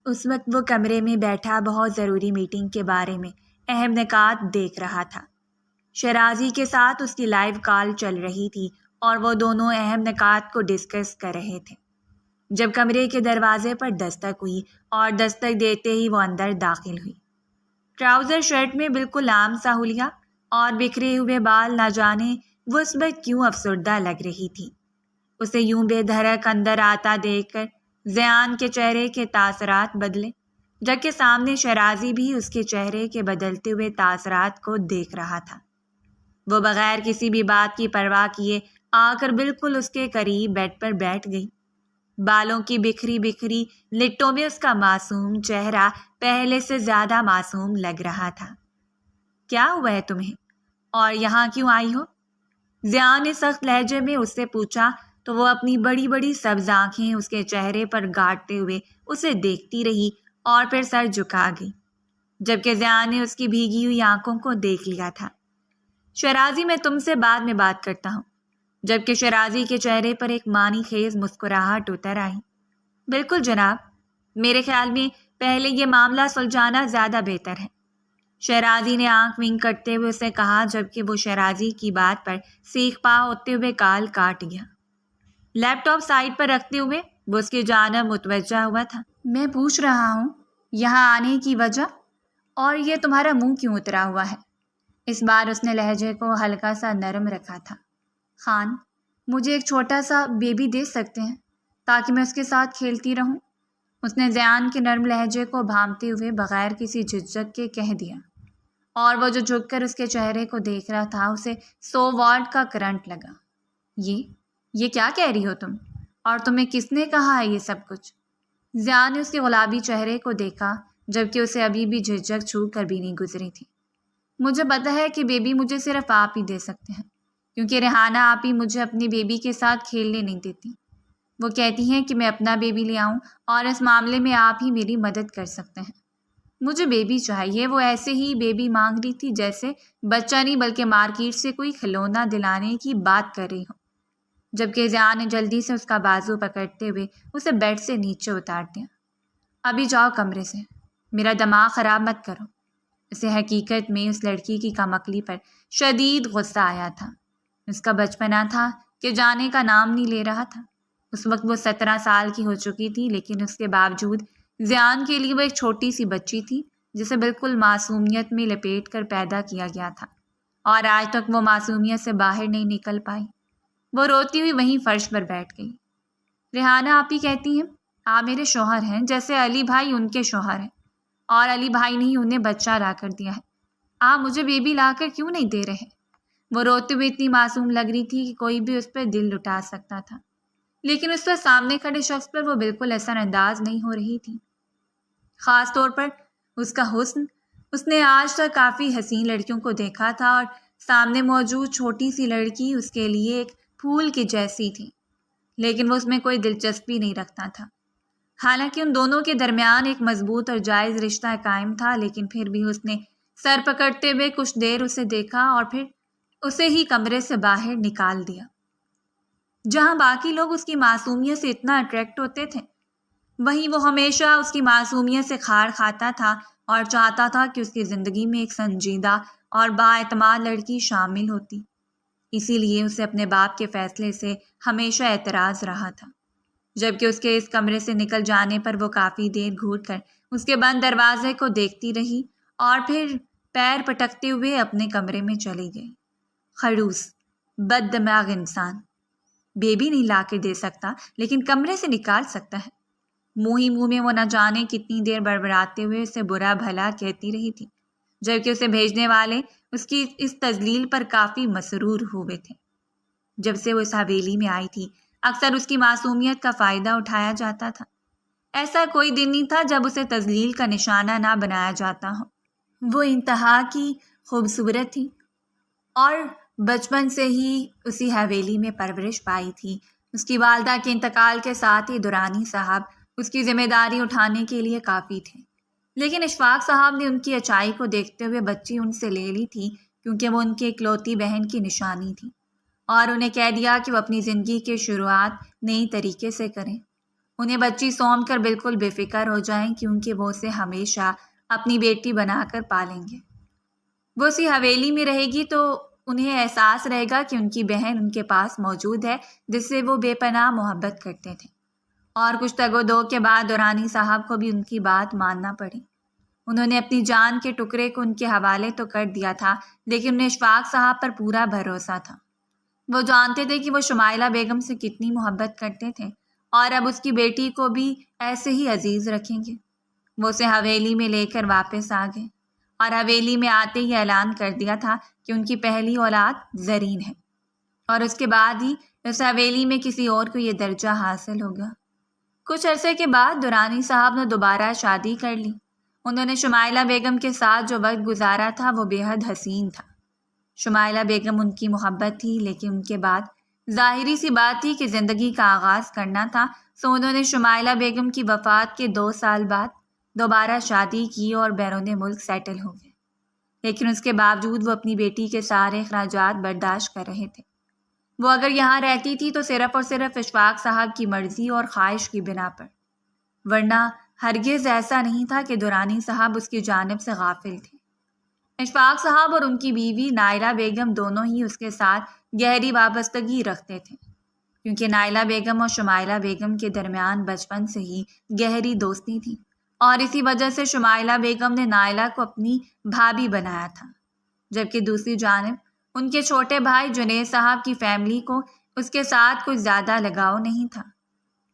اس وقت وہ کمرے میں بیٹھا بہت ضروری میٹنگ کے بارے میں اہم نکات دیکھ رہا تھا۔ شیرازی کے ساتھ اس کی لائیو کال چل رہی تھی اور وہ دونوں اہم نکات کو ڈسکس کر رہے تھے جب کمرے کے دروازے پر دستک ہوئی اور دستک دیتے ہی وہ اندر داخل ہوئی۔ ٹراؤزر شرٹ میں بالکل عام سا حلیہ اور بکھرے ہوئے بال، نہ جانے وہ اس وقت کیوں افسردہ لگ رہی تھی۔ اسے یوں بے دھڑک اندر آتا دیکھ کر زیان کے چہرے کے تاثرات بدلے، جبکہ سامنے شیرازی بھی اس کے چہرے کے بدلتے ہوئے تاثرات کو دیکھ رہا تھا۔ وہ بغیر کسی بھی بات کی پرواہ کیے آ کر بالکل اس کے قریب بیڈ پر بیٹھ گئی۔ بالوں کی بکھری بکھری لٹوں میں اس کا معصوم چہرہ پہلے سے زیادہ معصوم لگ رہا تھا۔ کیا ہوا ہے تمہیں؟ اور یہاں کیوں آئی ہو؟ زیان نے سخت لہجے میں اس سے پوچھا تو وہ اپنی بڑی بڑی سبز آنکھیں اس کے چہرے پر گاڑتے ہوئے اسے دیکھتی رہی اور پھر سر جھکا گئی، جبکہ زیان نے اس کی بھیگی ہوئی آنکھوں کو دیکھ لیا تھا۔ شیرازی، میں تم سے بعد میں بات کرتا ہوں، جبکہ شیرازی کے چہرے پر ایک معنی خیز مسکراہٹ اتر آئی۔ بالکل جناب، میرے خیال میں پہلے یہ معاملہ سلجھانا زیادہ بہتر ہے، شیرازی نے آنکھ ونک کرتے ہوئے اسے کہا، جبکہ وہ شیرازی کی بات پر سیخ پا ہوتے ہوئے کال کاٹ گیا۔ لیپ ٹاپ سائڈ پر رکھتے ہوئے وہ اس کی جانب متوجہ ہوا تھا۔ میں پوچھ رہا ہوں یہاں آنے کی وجہ، اور یہ تمہارا منہ کیوں اترا ہوا ہے؟ اس بار اس نے لہجے کو ہلکا سا نرم رکھا تھا۔ خان، مجھے ایک چھوٹا سا بیبی دے سکتے ہیں تاکہ میں اس کے ساتھ کھیلتی رہوں؟ اس نے زیان کے نرم لہجے کو بھانپتے ہوئے بغیر کسی جھجک کے کہہ دیا، اور وہ جو جھک کر اس کے چہرے کو دیکھ رہا تھا اسے 100 واٹ کا کرنٹ لگا۔ یہ کیا کہہ رہی ہو تم؟ اور تمہیں کس نے کہا ہے یہ سب کچھ؟ زیان نے اس کے گلابی چہرے کو دیکھا، جبکہ اسے ابھی بھی جھجک چھو کر بھی نہیں گزری تھی۔ مجھے پتہ ہے کہ بیبی مجھے صرف آپ ہی دے سکتے ہیں، کیونکہ ریحانہ آپ ہی مجھے اپنی بیبی کے ساتھ کھیلنے نہیں دیتی۔ وہ کہتی ہیں کہ میں اپنا بیبی لے آؤں، اور اس معاملے میں آپ ہی میری مدد کر سکتے ہیں۔ مجھے بیبی چاہیے۔ وہ ایسے ہی بیبی مانگ رہی تھی جیسے بچہ نہیں بلکہ مارکیٹ سے کوئی کھلونا دلانے کی بات کر رہی ہو، جبکہ زیان نے جلدی سے اس کا بازو پکڑتے ہوئے اسے بیڈ سے نیچے اتار دیا۔ ابھی جاؤ کمرے سے، میرا دماغ خراب مت کرو۔ اسے حقیقت میں اس لڑکی کی کمکلی پر شدید غصہ آیا تھا۔ اس کا بچپنا تھا کہ جانے کا نام نہیں لے رہا تھا۔ اس وقت وہ 17 سال کی ہو چکی تھی، لیکن اس کے باوجود زیان کے لیے وہ ایک چھوٹی سی بچی تھی جسے بالکل معصومیت میں لپیٹ کر پیدا کیا گیا تھا، اور آج تک وہ معصومیت سے باہر نہیں نکل پائی۔ وہ روتی ہوئی وہیں فرش پر بیٹھ گئی۔ ریحانہ آپ ہی کہتی ہیں آپ میرے شوہر ہیں، جیسے علی بھائی ان کے شوہر ہیں، اور علی بھائی نے ہی انہیں بچہ لا کر دیا ہے۔ آپ مجھے بیبی لا کر کیوں نہیں دے رہے؟ وہ روتے ہوئے اتنی معصوم لگ رہی تھی کہ کوئی بھی اس پر دل لٹا سکتا تھا، لیکن اس پر سامنے کھڑے شخص پر وہ بالکل اثر انداز نہیں ہو رہی تھی، خاص طور پر اس کا حسن۔ اس نے آج تک کافی حسین لڑکیوں کو دیکھا تھا، اور سامنے موجود چھوٹی سی لڑکی اس کے لیے ایک پھول کی جیسی تھی، لیکن وہ اس میں کوئی دلچسپی نہیں رکھتا تھا۔ حالانکہ ان دونوں کے درمیان ایک مضبوط اور جائز رشتہ قائم تھا، لیکن پھر بھی اس نے سر پکڑتے ہوئے کچھ دیر اسے دیکھا اور پھر اسے ہی کمرے سے باہر نکال دیا۔ جہاں باقی لوگ اس کی معصومیت سے اتنا اٹریکٹ ہوتے تھے، وہیں وہ ہمیشہ اس کی معصومیت سے کھار کھاتا تھا اور چاہتا تھا کہ اس کی زندگی میں ایک سنجیدہ اور بااعتماد لڑکی شامل ہوتی۔ اسی لیے اسے اپنے باپ کے فیصلے سے ہمیشہ اعتراض رہا تھا۔ جبکہ اس کے اس کمرے سے نکل جانے پر وہ کافی دیر گھور کر اس کے بند دروازے کو دیکھتی رہی اور پھر پیر پٹکتے ہوئے اپنے کمرے میں چلی گئی۔ خڑوس، بد دماغ انسان، بیبی نہیں لا کے دے سکتا لیکن کمرے سے نکال سکتا ہے۔ منہ ہی منہ میں وہ نہ جانے کتنی دیر بڑبڑاتے ہوئے اسے برا بھلا کہتی رہی تھی، جبکہ اسے بھیجنے والے اس کی اس تذلیل پر کافی مسرور ہوئے تھے۔ جب سے وہ اس حویلی میں آئی تھی اکثر اس کی معصومیت کا فائدہ اٹھایا جاتا تھا۔ ایسا کوئی دن نہیں تھا جب اسے تذلیل کا نشانہ نہ بنایا جاتا ہو۔ وہ انتہا کی خوبصورت تھی اور بچپن سے ہی اسی حویلی میں پرورش پائی تھی۔ اس کی والدہ کے انتقال کے ساتھ ہی دورانی صاحب اس کی ذمہ داری اٹھانے کے لیے کافی تھے، لیکن اشفاق صاحب نے ان کی اچائی کو دیکھتے ہوئے بچی ان سے لے لی تھی، کیونکہ وہ ان کی اکلوتی بہن کی نشانی تھی، اور انہیں کہہ دیا کہ وہ اپنی زندگی کی شروعات نئی طریقے سے کریں۔ انہیں بچی سونپ کر بالکل بے فکر ہو جائیں کیونکہ وہ اسے ہمیشہ اپنی بیٹی بنا کر پالیں گے۔ وہ اسی حویلی میں رہے گی تو انہیں احساس رہے گا کہ ان کی بہن ان کے پاس موجود ہے جس سے وہ بے پناہ محبت کرتے تھے۔ اور کچھ تگ و دو کے بعد دورانی صاحب کو بھی ان کی بات ماننا پڑی۔ انہوں نے اپنی جان کے ٹکڑے کو ان کے حوالے تو کر دیا تھا لیکن انہیں اشفاق صاحب پر پورا بھروسہ تھا۔ وہ جانتے تھے کہ وہ شمائلہ بیگم سے کتنی محبت کرتے تھے اور اب اس کی بیٹی کو بھی ایسے ہی عزیز رکھیں گے۔ وہ اسے حویلی میں لے کر واپس آ گئے اور حویلی میں آتے ہی اعلان کر دیا تھا کہ ان کی پہلی اولاد زرین ہے، اور اس کے بعد ہی اس حویلی میں کسی اور کو یہ درجہ حاصل ہوگا۔ کچھ عرصے کے بعد دورانی صاحب نے دوبارہ شادی کر لی۔ انہوں نے شمائلہ بیگم کے ساتھ جو وقت گزارا تھا وہ بے حد حسین تھا۔ شمائلہ بیگم ان کی محبت تھی، لیکن ان کے بعد ظاہری سی بات تھی کہ زندگی کا آغاز کرنا تھا، سو انہوں نے شمائلہ بیگم کی وفات کے 2 سال بعد دوبارہ شادی کی اور بیرون ملک سیٹل ہو گئے۔ لیکن اس کے باوجود وہ اپنی بیٹی کے سارے اخراجات برداشت کر رہے تھے۔ وہ اگر یہاں رہتی تھی تو صرف اور صرف اشفاق صاحب کی مرضی اور خواہش کی بنا پر، ورنہ ہرگز ایسا نہیں تھا کہ دورانی صاحب اس کی جانب سے غافل تھے۔ اشفاق صاحب اور ان کی بیوی نائلہ بیگم دونوں ہی اس کے ساتھ گہری وابستگی رکھتے تھے، کیونکہ نائلہ بیگم اور شمائلہ بیگم کے درمیان بچپن سے ہی گہری دوستی تھی، اور اسی وجہ سے شمائلہ بیگم نے نائلہ کو اپنی بھابھی بنایا تھا، جبکہ دوسری جانب ان کے چھوٹے بھائی جنید صاحب کی فیملی کو اس کے ساتھ کچھ زیادہ لگاؤ نہیں تھا۔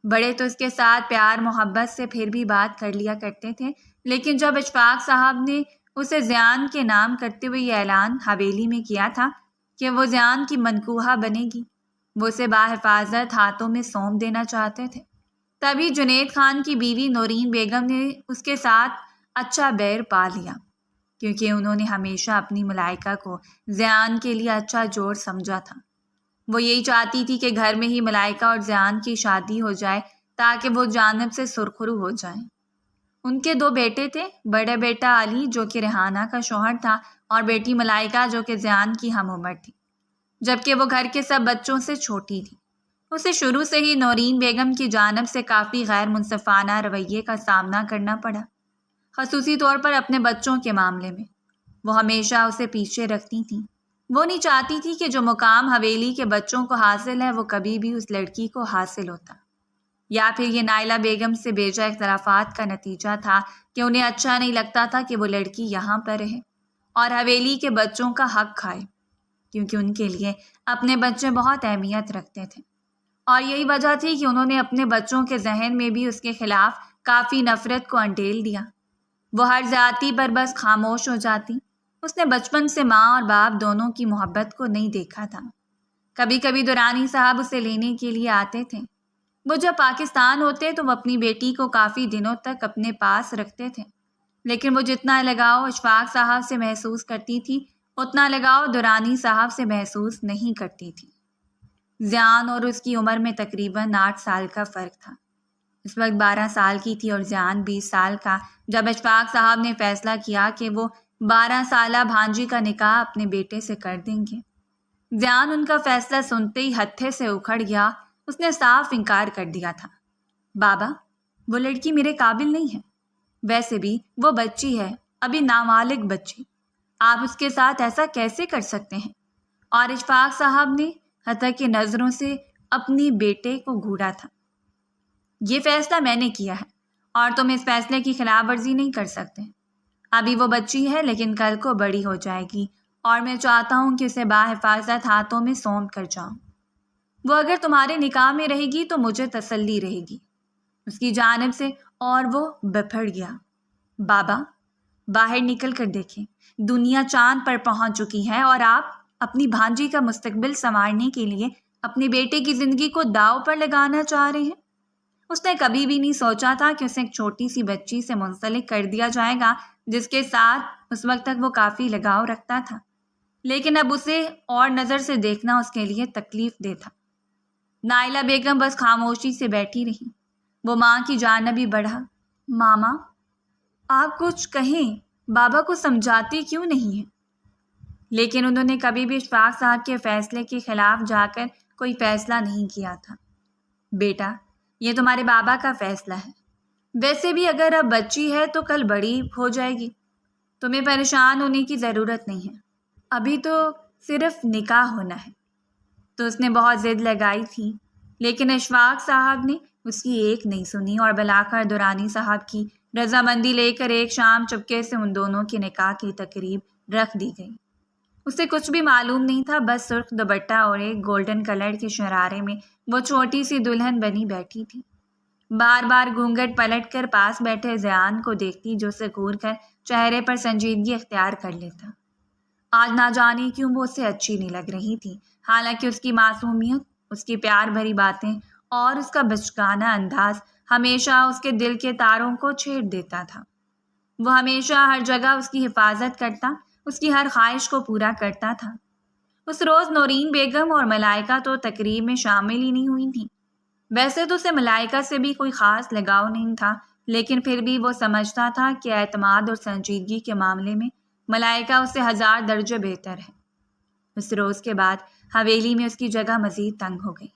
بڑے تو اس کے ساتھ پیار محبت سے پھر بھی بات کر لیا کرتے تھے، لیکن جب اشفاق صاحب نے اسے زیان کے نام کرتے ہوئے یہ اعلان حویلی میں کیا تھا کہ وہ زیان کی منکوحہ بنے گی، وہ اسے باحفاظت ہاتھوں میں سونپ دینا چاہتے تھے، تبھی جنید خان کی بیوی نورین بیگم نے اس کے ساتھ اچھا بیر پا لیا، کیونکہ انہوں نے ہمیشہ اپنی ملائکہ کو زیان کے لیے اچھا جوڑ سمجھا تھا۔ وہ یہی چاہتی تھی کہ گھر میں ہی ملائکہ اور زیان کی شادی ہو جائے تاکہ وہ جانب سے سرخرو ہو جائیں۔ ان کے 2 بیٹے تھے، بڑا بیٹا علی جو کہ ریحانہ کا شوہر تھا اور بیٹی ملائکہ جو کہ زیان کی ہم عمر تھی، جبکہ وہ گھر کے سب بچوں سے چھوٹی تھی۔ اسے شروع سے ہی نورین بیگم کی جانب سے کافی غیر منصفانہ رویے کا سامنا کرنا پڑا، خصوصی طور پر اپنے بچوں کے معاملے میں۔ وہ ہمیشہ اسے پیچھے رکھتی تھیں۔ وہ نہیں چاہتی تھی کہ جو مقام حویلی کے بچوں کو حاصل ہے وہ کبھی بھی اس لڑکی کو حاصل ہوتا، یا پھر یہ نائلہ بیگم سے بیجا اختلافات کا نتیجہ تھا کہ انہیں اچھا نہیں لگتا تھا کہ وہ لڑکی یہاں پر رہے اور حویلی کے بچوں کا حق کھائے، کیونکہ ان کے لیے اپنے بچے بہت اہمیت رکھتے تھے، اور یہی وجہ تھی کہ انہوں نے اپنے بچوں کے ذہن میں بھی اس کے خلاف کافی نفرت کو انڈیل دیا۔ وہ ہر زیادتی پر بس خاموش ہو جاتی۔ اس نے بچپن سے ماں اور باپ دونوں کی محبت کو نہیں دیکھا تھا۔ کبھی کبھی دورانی صاحب اسے لینے کے لیے آتے تھے۔ وہ جب پاکستان ہوتے تو وہ اپنی بیٹی کو کافی دنوں تک اپنے پاس رکھتے تھے، لیکن وہ جتنا لگاؤ اشفاق صاحب سے محسوس کرتی تھی اتنا لگاؤ دورانی صاحب سے محسوس نہیں کرتی تھی۔ زیان اور اس کی عمر میں تقریباً 8 سال کا فرق تھا۔ اس وقت 12 سال کی تھی اور زیان 20 سال کا، جب اشفاق صاحب نے فیصلہ کیا کہ وہ 12 سالہ بھانجی کا نکاح اپنے بیٹے سے کر دیں گے۔ زیان ان کا فیصلہ سنتے ہی ہتھے سے اکھڑ گیا۔ اس نے صاف انکار کر دیا تھا۔ بابا، وہ لڑکی میرے قابل نہیں ہے، ویسے بھی وہ بچی ہے، ابھی نابالغ بچی، آپ اس کے ساتھ ایسا کیسے کر سکتے ہیں؟ اور اشفاق صاحب نے حتی کی نظروں سے اپنی بیٹے کو گھورا تھا۔ یہ فیصلہ میں نے کیا ہے اور تم اس فیصلے کی خلاف ورزی نہیں کر سکتے۔ ابھی وہ بچی ہے لیکن کل کو بڑی ہو جائے گی اور میں چاہتا ہوں کہ اسے باحفاظت ہاتھوں میں سونپ کر جاؤں۔ وہ اگر تمہارے نکاح میں رہے گی تو مجھے تسلی رہے گی، اس کی جانب سے، اور وہ بپھڑ گیا۔ بابا، باہر نکل کر دیکھیں، دنیا چاند پر پہنچ چکی ہے اور آپ اپنی بھانجی کا مستقبل سنوارنے کے لیے اپنے بیٹے کی زندگی کو داؤ پر لگانا چاہ رہے ہیں۔ اس نے کبھی بھی نہیں سوچا تھا کہ اسے ایک چھوٹی سی بچی سے منسلک کر دیا جائے گا جس کے ساتھ اس وقت تک وہ کافی لگاؤ رکھتا تھا، لیکن اب اسے اور نظر سے دیکھنا اس کے لیے تکلیف دہ تھا۔ نائلہ بیگم بس خاموشی سے بیٹھی رہی۔ وہ ماں کی جانب ہی بڑھا۔ ماما، آپ کچھ کہیں، بابا کو سمجھاتی کیوں نہیں ہیں؟ لیکن انہوں نے کبھی بھی اشفاق صاحب کے فیصلے کے خلاف جا کر کوئی فیصلہ نہیں کیا تھا۔ بیٹا، یہ تمہارے بابا کا فیصلہ ہے۔ ویسے بھی اگر اب بچی ہے تو کل بڑی ہو جائے گی، تمہیں پریشان ہونے کی ضرورت نہیں ہے، ابھی تو صرف نکاح ہونا ہے۔ تو اس نے بہت ضد لگائی تھی، لیکن اشفاق صاحب نے اس کی ایک نہیں سنی اور بلاخر درانی صاحب کی رضامندی لے کر ایک شام چپکے سے ان دونوں کے نکاح کی تقریب رکھ دی گئی۔ اسے کچھ بھی معلوم نہیں تھا، بس سرخ دوپٹہ اور ایک گولڈن کلر کے شرارے میں وہ چھوٹی سی دلہن بنی بیٹھی تھی، بار بار گھونگھٹ پلٹ کر پاس بیٹھے زیان کو دیکھتی جو اسے گھور کر چہرے پر سنجیدگی اختیار کر لیتا۔ آج نہ جانے کیوں وہ اسے اچھی نہیں لگ رہی تھی، حالانکہ اس کی معصومیت، اس کی پیار بھری باتیں اور اس کا بچگانہ انداز ہمیشہ اس کے دل کے تاروں کو چھیڑ دیتا تھا۔ وہ ہمیشہ ہر جگہ اس کی حفاظت کرتا، اس کی ہر خواہش کو پورا کرتا تھا۔ اس روز نورین بیگم اور ملائکہ تو تقریب میں شامل ہی نہیں ہوئی تھیں۔ ویسے تو اسے ملائکہ سے بھی کوئی خاص لگاؤ نہیں تھا، لیکن پھر بھی وہ سمجھتا تھا کہ اعتماد اور سنجیدگی کے معاملے میں ملائکہ اس سے 1000 درجے بہتر ہے۔ اس روز کے بعد حویلی میں اس کی جگہ مزید تنگ ہو گئی،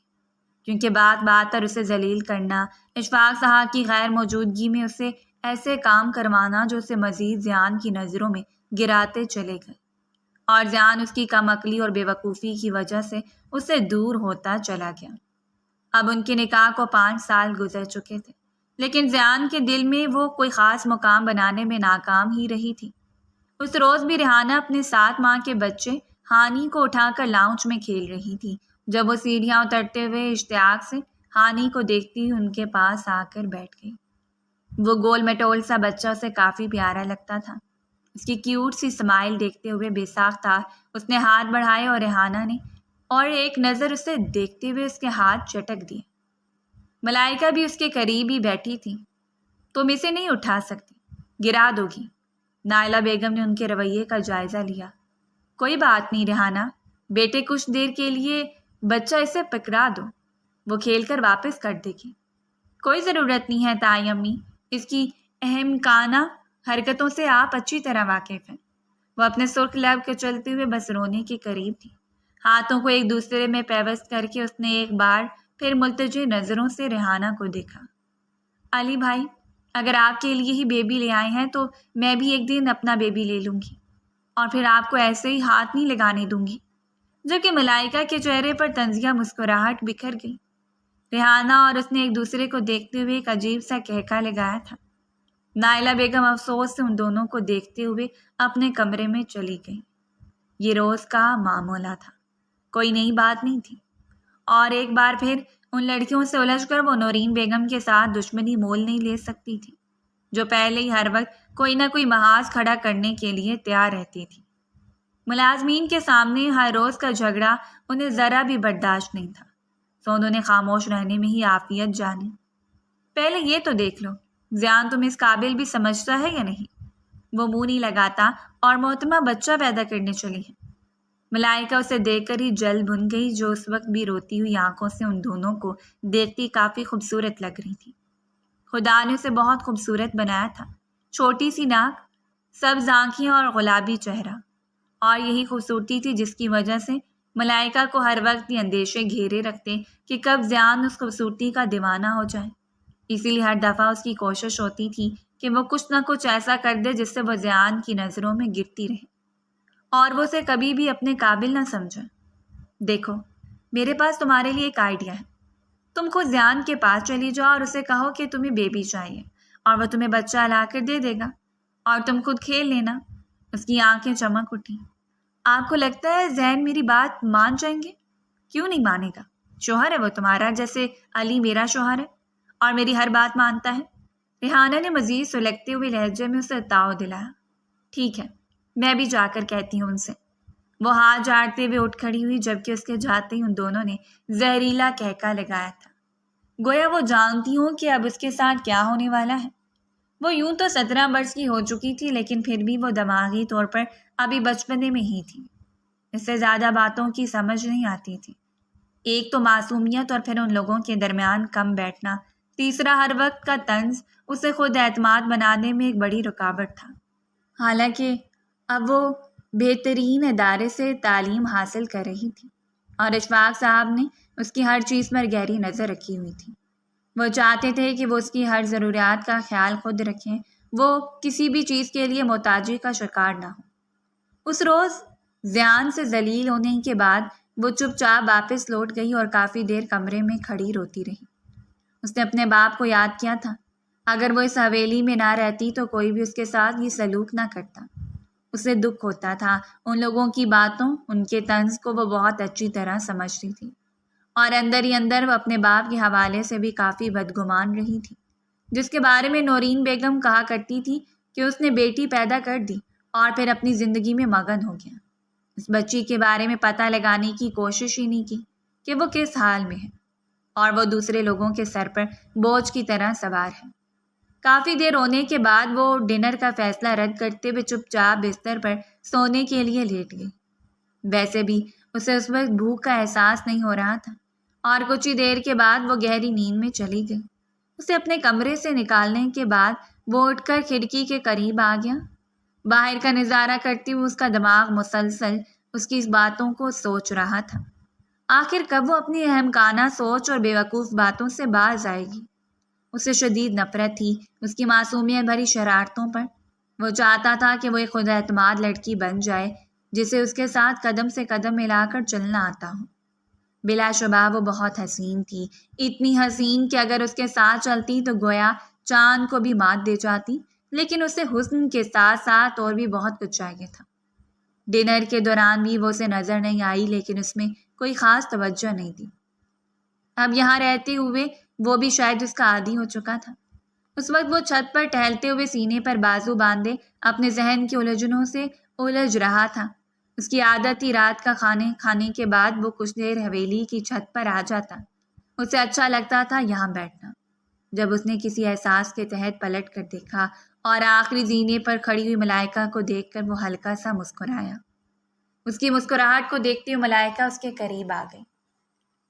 کیونکہ بات بات پر اسے ذلیل کرنا، اشفاق صاحب کی غیر موجودگی میں اسے ایسے کام کروانا جو اسے مزید زیان کی نظروں میں گراتے چلے گئے، اور زیان اس کی کم عقلی اور بے وقوفی کی وجہ سے اس سے دور ہوتا چلا گیا۔ اب ان کے نکاح کو 5 سال گزر چکے تھے، لیکن زیان کے دل میں وہ کوئی خاص مقام بنانے میں ناکام ہی رہی تھی۔ اس روز بھی ریحانہ اپنے 7 ماہ کے بچے ہانی کو اٹھا کر لاؤنج میں کھیل رہی تھی، جب وہ سیڑھیاں اترتے ہوئے اشتیاق سے ہانی کو دیکھتی ان کے پاس آ کر بیٹھ گئی۔ وہ گول مٹول سا بچہ اسے کافی پیارا لگتا تھا۔ اس کی کیوٹ سی اسمائل دیکھتے ہوئے بے ساختہ اس نے ہاتھ بڑھائے اور ریحانہ نے اور ایک نظر اسے دیکھتے ہوئے اس کے ہاتھ چٹک دیے۔ ملائکہ بھی اس کے قریب ہی بیٹھی تھی۔ تم اسے نہیں اٹھا سکتی، گرا دو گی۔ نائلہ بیگم نے ان کے رویے کا جائزہ لیا۔ کوئی بات نہیں ریحانہ، بیٹے کچھ دیر کے لیے بچہ اسے پکڑا دو، وہ کھیل کر واپس کر دے گی۔ کوئی ضرورت نہیں ہے تائی امی، اس کی اہم کانہ حرکتوں سے آپ اچھی طرح واقف ہیں۔ وہ اپنے سرخ لب کے چلتے ہوئے بس رونے کے قریب تھی۔ ہاتھوں کو ایک دوسرے میں پیوست کر کے اس نے ایک بار پھر ملتجئ نظروں سے ریحانہ کو دیکھا۔ علی بھائی، اگر آپ کے لیے ہی بیبی لے آئے ہیں تو میں بھی ایک دن اپنا بیبی لے لوں گی، اور پھر آپ کو ایسے ہی ہاتھ نہیں لگانے دوں گی۔ جبکہ ملائکہ کے چہرے پر طنزیہ مسکراہٹ بکھر گئی۔ ریحانہ اور اس نے ایک دوسرے کو دیکھتے ہوئے ایک عجیب سا کہکا لگایا تھا۔ نائلہ بیگم افسوس سے ان دونوں کو دیکھتے ہوئے اپنے کمرے میں چلی گئی۔ یہ روز کا معمولہ تھا، کوئی نئی بات نہیں تھی، اور ایک بار پھر ان لڑکیوں سے الجھ کر وہ نورین بیگم کے ساتھ دشمنی مول نہیں لے سکتی تھی، جو پہلے ہی ہر وقت کوئی نہ کوئی محاذ کھڑا کرنے کے لیے تیار رہتی تھی۔ ملازمین کے سامنے ہر روز کا جھگڑا انہیں ذرا بھی برداشت نہیں تھا، تو انہوں نے خاموش رہنے میں ہی عافیت جانی۔ پہلے یہ تو دیکھ لو، زیان تم اس قابل بھی سمجھتا ہے یا نہیں؟ وہ منہ نہیں لگاتا اور محترمہ بچہ پیدا کرنے چلی ہے۔ ملائکہ اسے دیکھ کر ہی جل بھن گئی، جو اس وقت بھی روتی ہوئی آنکھوں سے ان دونوں کو دیکھتی کافی خوبصورت لگ رہی تھی۔ خدا نے اسے بہت خوبصورت بنایا تھا، چھوٹی سی ناک، سبز آنکھیں اور گلابی چہرہ، اور یہی خوبصورتی تھی جس کی وجہ سے ملائکہ کو ہر وقت یہ اندیشے گھیرے رکھتے کہ کب زیان اس خوبصورتی کا دیوانہ ہو جائے۔ اسی لیے ہر دفعہ اس کی کوشش ہوتی تھی کہ وہ کچھ نہ کچھ ایسا کر دے جس سے وہ زیان کی نظروں میں گرتی رہے اور وہ اسے کبھی بھی اپنے قابل نہ سمجھے۔ دیکھو، میرے پاس تمہارے لیے ایک آئیڈیا ہے۔ تم خود زیان کے پاس چلی جاؤ اور اسے کہو کہ تمہیں بیبی چاہیے، اور وہ تمہیں بچہ لا کر دے دے گا، اور تم خود کھیل لینا۔ اس کی آنکھیں چمک اٹھیں۔ آپ کو لگتا ہے زین میری بات مان جائیں گے؟ کیوں نہیں مانے گا؟ شوہر ہے وہ تمہارا، جیسے علی میرا شوہر ہے، اور میری ہر بات مانتا ہے۔ ریحانہ نے مزید سلگتے ہوئے لہجے میں اسے تاؤ دلایا۔ ٹھیک ہے، میں بھی جا کر کہتی ہوں ان سے۔ وہ ہاتھ جھاڑتے ہوئے اٹھ کھڑی ہوئی، جبکہ اس کے جاتے ہی ان دونوں نے زہریلا کہکا لگایا تھا، گویا وہ جانتی ہوں کہ اب اس کے ساتھ کیا ہونے والا ہے۔ وہ یوں تو 17 برس کی ہو چکی تھی، لیکن پھر بھی وہ دماغی طور پر ابھی بچپنے میں ہی تھی۔ اس سے زیادہ باتوں کی سمجھ نہیں آتی تھی۔ ایک تو معصومیت، اور پھر ان لوگوں کے درمیان کم بیٹھنا، تیسرا ہر وقت کا طنز اسے خود اعتماد بنانے میں ایک بڑی رکاوٹ تھا۔ حالانکہ اب وہ بہترین ادارے سے تعلیم حاصل کر رہی تھی، اور اشفاق صاحب نے اس کی ہر چیز پر گہری نظر رکھی ہوئی تھی، وہ چاہتے تھے کہ وہ اس کی ہر ضروریات کا خیال خود رکھیں، وہ کسی بھی چیز کے لیے محتاجی کا شکار نہ ہو۔ اس روز زیان سے ذلیل ہونے کے بعد وہ چپ چاپ واپس لوٹ گئی اور کافی دیر کمرے میں کھڑی روتی رہی۔ اس نے اپنے باپ کو یاد کیا تھا۔ اگر وہ اس حویلی میں نہ رہتی تو کوئی بھی اس کے ساتھ یہ سلوک نہ کرتا۔ اسے دکھ ہوتا تھا۔ ان لوگوں کی باتوں، ان کے طنز کو وہ بہت اچھی طرح سمجھتی تھی، اور اندر ہی اندر وہ اپنے باپ کے حوالے سے بھی کافی بدگمان رہی تھی، جس کے بارے میں نورین بیگم کہا کرتی تھی کہ اس نے بیٹی پیدا کر دی اور پھر اپنی زندگی میں مگن ہو گیا۔ اس بچی کے بارے میں پتہ لگانے کی کوشش ہی نہیں کی کہ وہ کس حال میں ہے، اور وہ دوسرے لوگوں کے سر پر بوجھ کی طرح سوار ہے۔ کافی دیر ہونے کے بعد وہ ڈنر کا فیصلہ رد کرتے ہوئے چپ چاپ بستر پر سونے کے لیے لیٹ گئی۔ ویسے بھی اسے اس وقت بھوک کا احساس نہیں ہو رہا تھا، اور کچھ ہی دیر کے بعد وہ گہری نیند میں چلی گئی۔ اسے اپنے کمرے سے نکالنے کے بعد وہ اٹھ کر کھڑکی کے قریب آ گیا۔ باہر کا نظارہ کرتے ہوئے اس کا دماغ مسلسل اس کی اس باتوں کو سوچ رہا تھا۔ آخر کب وہ اپنی احمقانہ سوچ اور بیوقوف باتوں سے باز آئے گی؟ اسے شدید نفرت تھی اس کی معصومیت بھری شرارتوں پر۔ وہ چاہتا تھا کہ وہ ایک خود اعتماد لڑکی بن جائے جسے اس کے ساتھ قدم سے قدم ملا کر چلنا آتا ہو۔ بلا شبہ وہ بہت حسین تھی، اتنی حسین کہ اگر اس کے ساتھ چلتی تو گویا چاند کو بھی مات دے جاتی، لیکن اسے حسن کے ساتھ ساتھ اور بھی بہت کچھ چاہیے تھا۔ ڈنر کے دوران بھی وہ اسے نظر نہیں آئی، لیکن اس میں کوئی خاص توجہ نہیں تھی۔ اب یہاں رہتے ہوئے وہ بھی شاید اس کا عادی ہو چکا تھا۔ اس وقت وہ چھت پر ٹہلتے ہوئے سینے پر بازو باندھے اپنے ذہن کی الجھنوں سے الجھ رہا تھا۔ اس کی عادت تھی رات کا کھانے کے بعد وہ کچھ دیر حویلی کی چھت پر آ جاتا۔ اسے اچھا لگتا تھا یہاں بیٹھنا۔ جب اس نے کسی احساس کے تحت پلٹ کر دیکھا اور آخری زینے پر کھڑی ہوئی ملائکہ کو دیکھ کر وہ ہلکا سا مسکرایا۔ اس کی مسکراہٹ کو دیکھتے ہوئے ملائکہ اس کے قریب آ گئی۔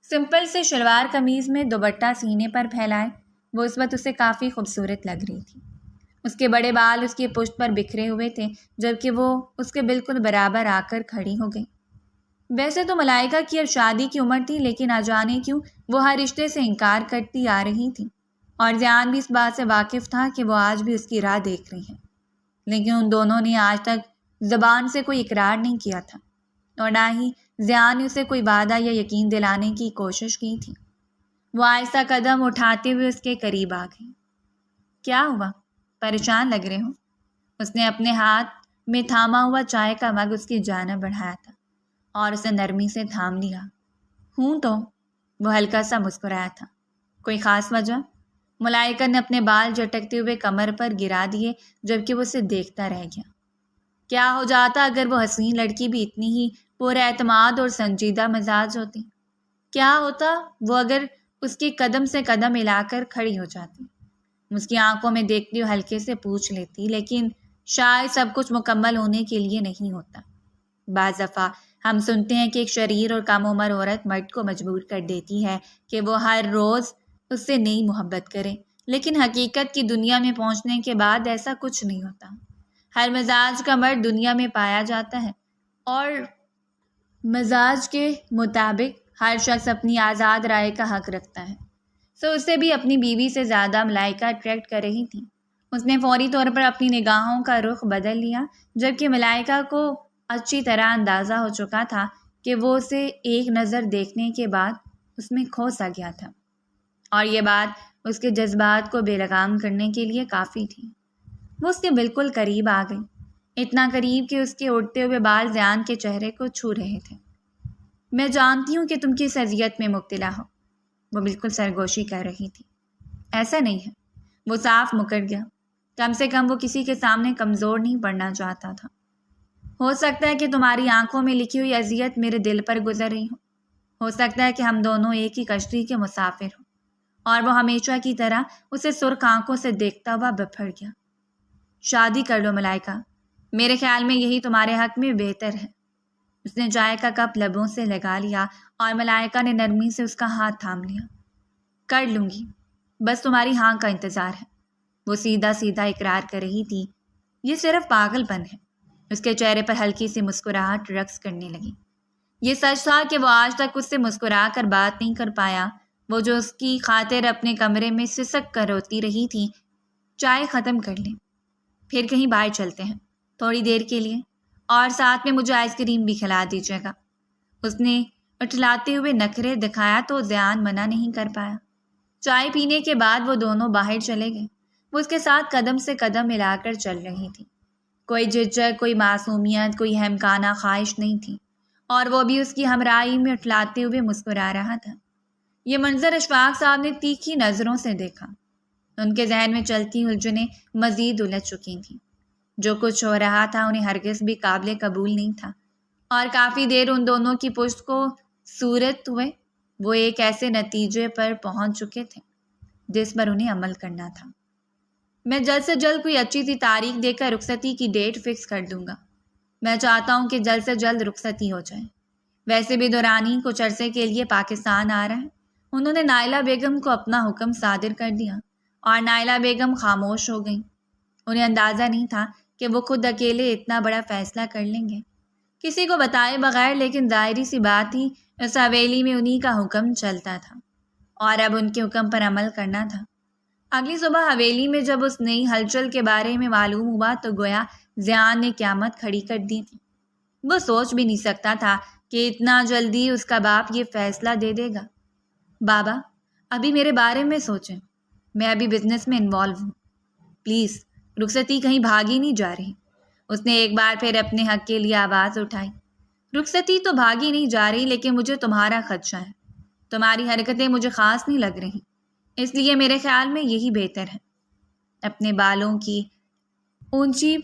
سمپل سے شلوار قمیض میں دوپٹہ سینے پر پھیلائے وہ اس وقت اسے کافی خوبصورت لگ رہی تھی۔ اس کے بڑے بال اس کی پشت پر بکھرے ہوئے تھے، جبکہ وہ اس کے بالکل برابر آ کر کھڑی ہو گئی۔ ویسے تو ملائکہ کی اب شادی کی عمر تھی، لیکن نہ جانے کیوں وہ ہر رشتے سے انکار کرتی آ رہی تھی، اور زیان بھی اس بات سے واقف تھا کہ وہ آج بھی اس کی راہ دیکھ رہی ہیں۔ لیکن ان دونوں نے آج تک زبان سے کوئی اقرار نہیں کیا تھا، اور نہ ہی زیان نے اسے کوئی وعدہ یا یقین دلانے کی کوشش کی تھی۔ وہ آہستہ قدم اٹھاتے ہوئے اس کے قریب آ گئی۔ کیا ہوا؟ پریشان لگ رہے ہو؟ اس نے اپنے ہاتھ میں تھاما ہوا چائے کا مگ اس کی جانب بڑھایا تھا اور اسے نرمی سے تھام لیا۔ ہوں تو وہ ہلکا سا مسکرایا تھا۔ کوئی خاص وجہ؟ ملائکہ نے اپنے بال جھٹکتے ہوئے کمر پر گرا دیے، جبکہ وہ اسے دیکھتا رہ گیا۔ کیا ہو جاتا اگر وہ حسین لڑکی بھی اتنی ہی پورا اعتماد اور سنجیدہ مزاج ہوتی؟ کیا ہوتا وہ اگر اس کے قدم سے قدم ملا کر کھڑی ہو جاتی، اس کی آنکھوں میں دیکھتی ہوئے ہلکے سے پوچھ لیتی؟ لیکن شاید سب کچھ مکمل ہونے کے لیے نہیں ہوتا۔ بعض دفعہ ہم سنتے ہیں کہ ایک شریر اور کم عمر عورت مرد کو مجبور کر دیتی ہے کہ وہ ہر روز اس سے نئی محبت کرے، لیکن حقیقت کی دنیا میں پہنچنے کے بعد ایسا کچھ نہیں ہوتا۔ ہر مزاج کا مرد دنیا میں پایا جاتا ہے، اور مزاج کے مطابق ہر شخص اپنی آزاد رائے کا حق رکھتا ہے۔ سو اسے بھی اپنی بیوی سے زیادہ ملائکہ اٹریکٹ کر رہی تھی۔ اس نے فوری طور پر اپنی نگاہوں کا رخ بدل لیا، جبکہ ملائکہ کو اچھی طرح اندازہ ہو چکا تھا کہ وہ اسے ایک نظر دیکھنے کے بعد اس میں کھو سا گیا تھا، اور یہ بات اس کے جذبات کو بے لگام کرنے کے لیے کافی تھی۔ وہ اس کے بالکل قریب آ گئی، اتنا قریب کہ اس کے اڑتے ہوئے بال زیان کے چہرے کو چھو رہے تھے۔ میں جانتی ہوں کہ تم کس اذیت میں مبتلا ہو، وہ بالکل سرگوشی کر رہی تھی۔ ایسا نہیں ہے، وہ صاف مکر گیا۔ کم سے کم وہ کسی کے سامنے کمزور نہیں پڑنا چاہتا تھا۔ ہو سکتا ہے کہ تمہاری آنکھوں میں لکھی ہوئی اذیت میرے دل پر گزر رہی ہو سکتا ہے کہ ہم دونوں ایک ہی کشتی کے مسافر ہوں۔ اور وہ ہمیشہ کی طرح اسے سرخ آنکھوں سے دیکھتا ہوا بپھڑ گیا۔ شادی کر لو ملائکہ، میرے خیال میں یہی تمہارے حق میں بہتر ہے۔ اس نے چائے کا کپ لبوں سے لگا لیا اور ملائکہ نے نرمی سے اس کا ہاتھ تھام لیا۔ کر لوں گی، بس تمہاری ہاں کا انتظار ہے، وہ سیدھا سیدھا اقرار کر رہی تھی۔ یہ صرف پاگل پن ہے۔ اس کے چہرے پر ہلکی سی مسکراہٹ رقص کرنے لگی۔ یہ سچ تھا کہ وہ آج تک اس سے مسکرا کر بات نہیں کر پایا، وہ جو اس کی خاطر اپنے کمرے میں سسک کر روتی رہی تھی۔ چائے ختم کر لیں، پھر کہیں باہر چلتے ہیں تھوڑی دیر کے لیے، اور ساتھ میں مجھے آئس کریم بھی کھلا دیجیے گا۔ اس نے اٹھلاتے ہوئے نخرے دکھایا تو ضیان منع نہیں کر پایا۔ چائے پینے کے بعد وہ دونوں باہر چلے گئے۔ وہ اس کے ساتھ قدم سے قدم ملا کر چل رہی تھی۔ کوئی جھجک، کوئی معصومیت، کوئی احمقانہ خواہش نہیں تھی، اور وہ بھی اس کی ہمراہی میں اٹھلاتے ہوئے مسکرا رہا تھا۔ یہ منظر اشفاق صاحب نے تیکھی نظروں سے دیکھا۔ ان کے ذہن میں چلتی الجھنیں مزید الجھ چکی تھیں۔ جو کچھ ہو رہا تھا انہیں ہرگز بھی قابل قبول نہیں تھا، اور کافی دیر ان دونوں کی پشت کو صورت ہوئے وہ ایک ایسے نتیجے پر پہنچ چکے تھے جس پر انہیں عمل کرنا تھا۔ میں جلد سے جلد کوئی اچھی سی تاریخ دے کر رخصتی کی ڈیٹ فکس کر دوں گا۔ میں چاہتا ہوں کہ جلد سے جلد رخصتی ہو جائے۔ ویسے بھی دورانی کچھ عرصے کے لیے پاکستان آ رہا ہے۔ انہوں نے نائلہ بیگم کو اپنا حکم صادر کر دیا، اور نائلہ بیگم خاموش ہو گئیں۔ انہیں اندازہ نہیں تھا کہ وہ خود اکیلے اتنا بڑا فیصلہ کر لیں گے، کسی کو بتائے بغیر، لیکن ظاہری سی بات ہی اس حویلی میں انہی کا حکم چلتا تھا، اور اب ان کے حکم پر عمل کرنا تھا۔ اگلی صبح حویلی میں جب اس نئی ہلچل کے بارے میں معلوم ہوا تو گویا ضیان نے قیامت کھڑی کر دی تھی۔ وہ سوچ بھی نہیں سکتا تھا کہ اتنا جلدی اس کا باپ یہ فیصلہ دے دے گا۔ بابا، ابھی میرے بارے میں سوچیں، میں ابھی بزنس میں انوالو ہوں، پلیز رخصتی کہیں بھاگی نہیں جا رہی۔ اس نے ایک بار پھر اپنے حق کے لیے آواز اٹھائی۔ رخصتی تو بھاگی نہیں جا رہی، لیکن مجھے تمہارا خدشہ ہے۔ تمہاری حرکتیں مجھے خاص نہیں لگ رہی، اس لیے میرے خیال میں یہی بہتر ہے۔ اپنے بالوں کی اونچی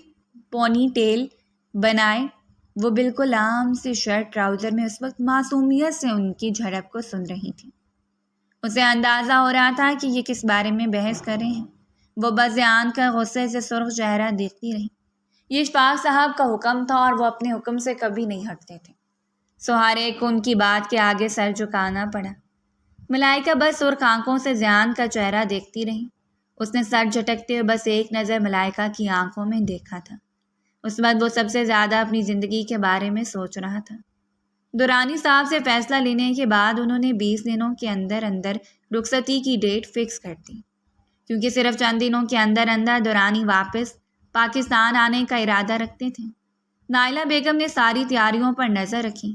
پونی ٹیل بنائے وہ بالکل عام سے شرٹ ٹراؤزر میں اس وقت معصومیت سے ان کی جھڑپ کو سن رہی تھی۔ اسے اندازہ ہو رہا تھا کہ یہ کس بارے میں بحث کر رہے ہیں۔ وہ بس ضیان کا غصے سے سرخ چہرہ دیکھتی رہی۔ یہ اشفاق صاحب کا حکم تھا، اور وہ اپنے حکم سے کبھی نہیں ہٹتے تھے۔ سہارے کو ان کی بات کے آگے سر جھکانا پڑا۔ ملائکہ بس سرخ آنکھوں سے ضیان کا چہرہ دیکھتی رہی۔ اس نے سر جھٹکتے ہوئے بس ایک نظر ملائکہ کی آنکھوں میں دیکھا تھا۔ اس وقت وہ سب سے زیادہ اپنی زندگی کے بارے میں سوچ رہا تھا۔ درانی صاحب سے فیصلہ لینے کے بعد انہوں نے 20 دنوں کے اندر اندر رخصتی کی ڈیٹ فکس کر دی، کیونکہ صرف چند دنوں کے اندر اندر درانی واپس پاکستان آنے کا ارادہ رکھتے تھے۔ نائلہ بیگم نے ساری تیاریوں پر نظر رکھی۔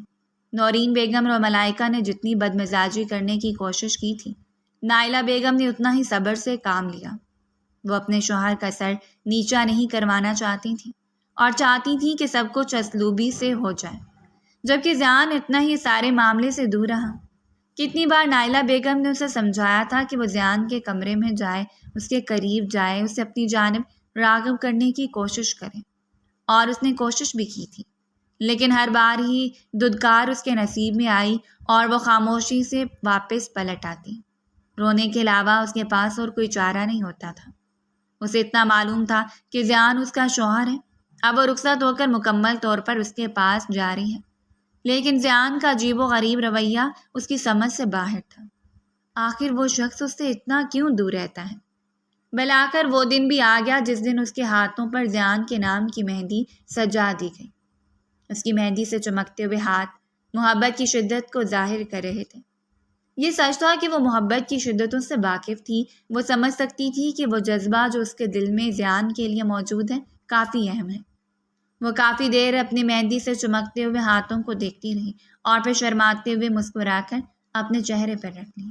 نورین بیگم اور ملائکہ نے جتنی بدمزاجی کرنے کی کوشش کی تھی، نائلہ بیگم نے اتنا ہی صبر سے کام لیا۔ وہ اپنے شوہر کا سر نیچا نہیں کروانا چاہتی تھیں، اور چاہتی تھیں کہ سب کچھ اسلوبی سے ہو جائے، جبکہ ضیان اتنا ہی سارے معاملے سے دور رہا۔ کتنی بار نائلہ بیگم نے اسے سمجھایا تھا کہ وہ ضیان کے کمرے میں جائے، اس کے قریب جائے، اسے اپنی جانب راغب کرنے کی کوشش کرے، اور اس نے کوشش بھی کی تھی، لیکن ہر بار ہی دھدکار اس کے نصیب میں آئی اور وہ خاموشی سے واپس پلٹ آتی۔ رونے کے علاوہ اس کے پاس اور کوئی چارہ نہیں ہوتا تھا۔ اسے اتنا معلوم تھا کہ ضیان اس کا شوہر ہے، اب وہ رخصت ہو کر مکمل طور پر اس کے پاس جا رہی ہے، لیکن ضیان کا عجیب و غریب رویہ اس کی سمجھ سے باہر تھا۔ آخر وہ شخص اس سے اتنا کیوں دور رہتا ہے؟ بلاخر وہ دن بھی آ گیا جس دن اس کے ہاتھوں پر ضیان کے نام کی مہندی سجا دی گئی۔ اس کی مہندی سے چمکتے ہوئے ہاتھ محبت کی شدت کو ظاہر کر رہے تھے۔ یہ سچ تھا کہ وہ محبت کی شدتوں سے واقف تھی۔ وہ سمجھ سکتی تھی کہ وہ جذبہ جو اس کے دل میں ضیان کے لیے موجود ہے کافی اہم ہے۔ وہ کافی دیر اپنی مہندی سے چمکتے ہوئے ہاتھوں کو دیکھتی رہی، اور پھر شرماتے ہوئے مسکرا کر اپنے چہرے پر رکھ لی۔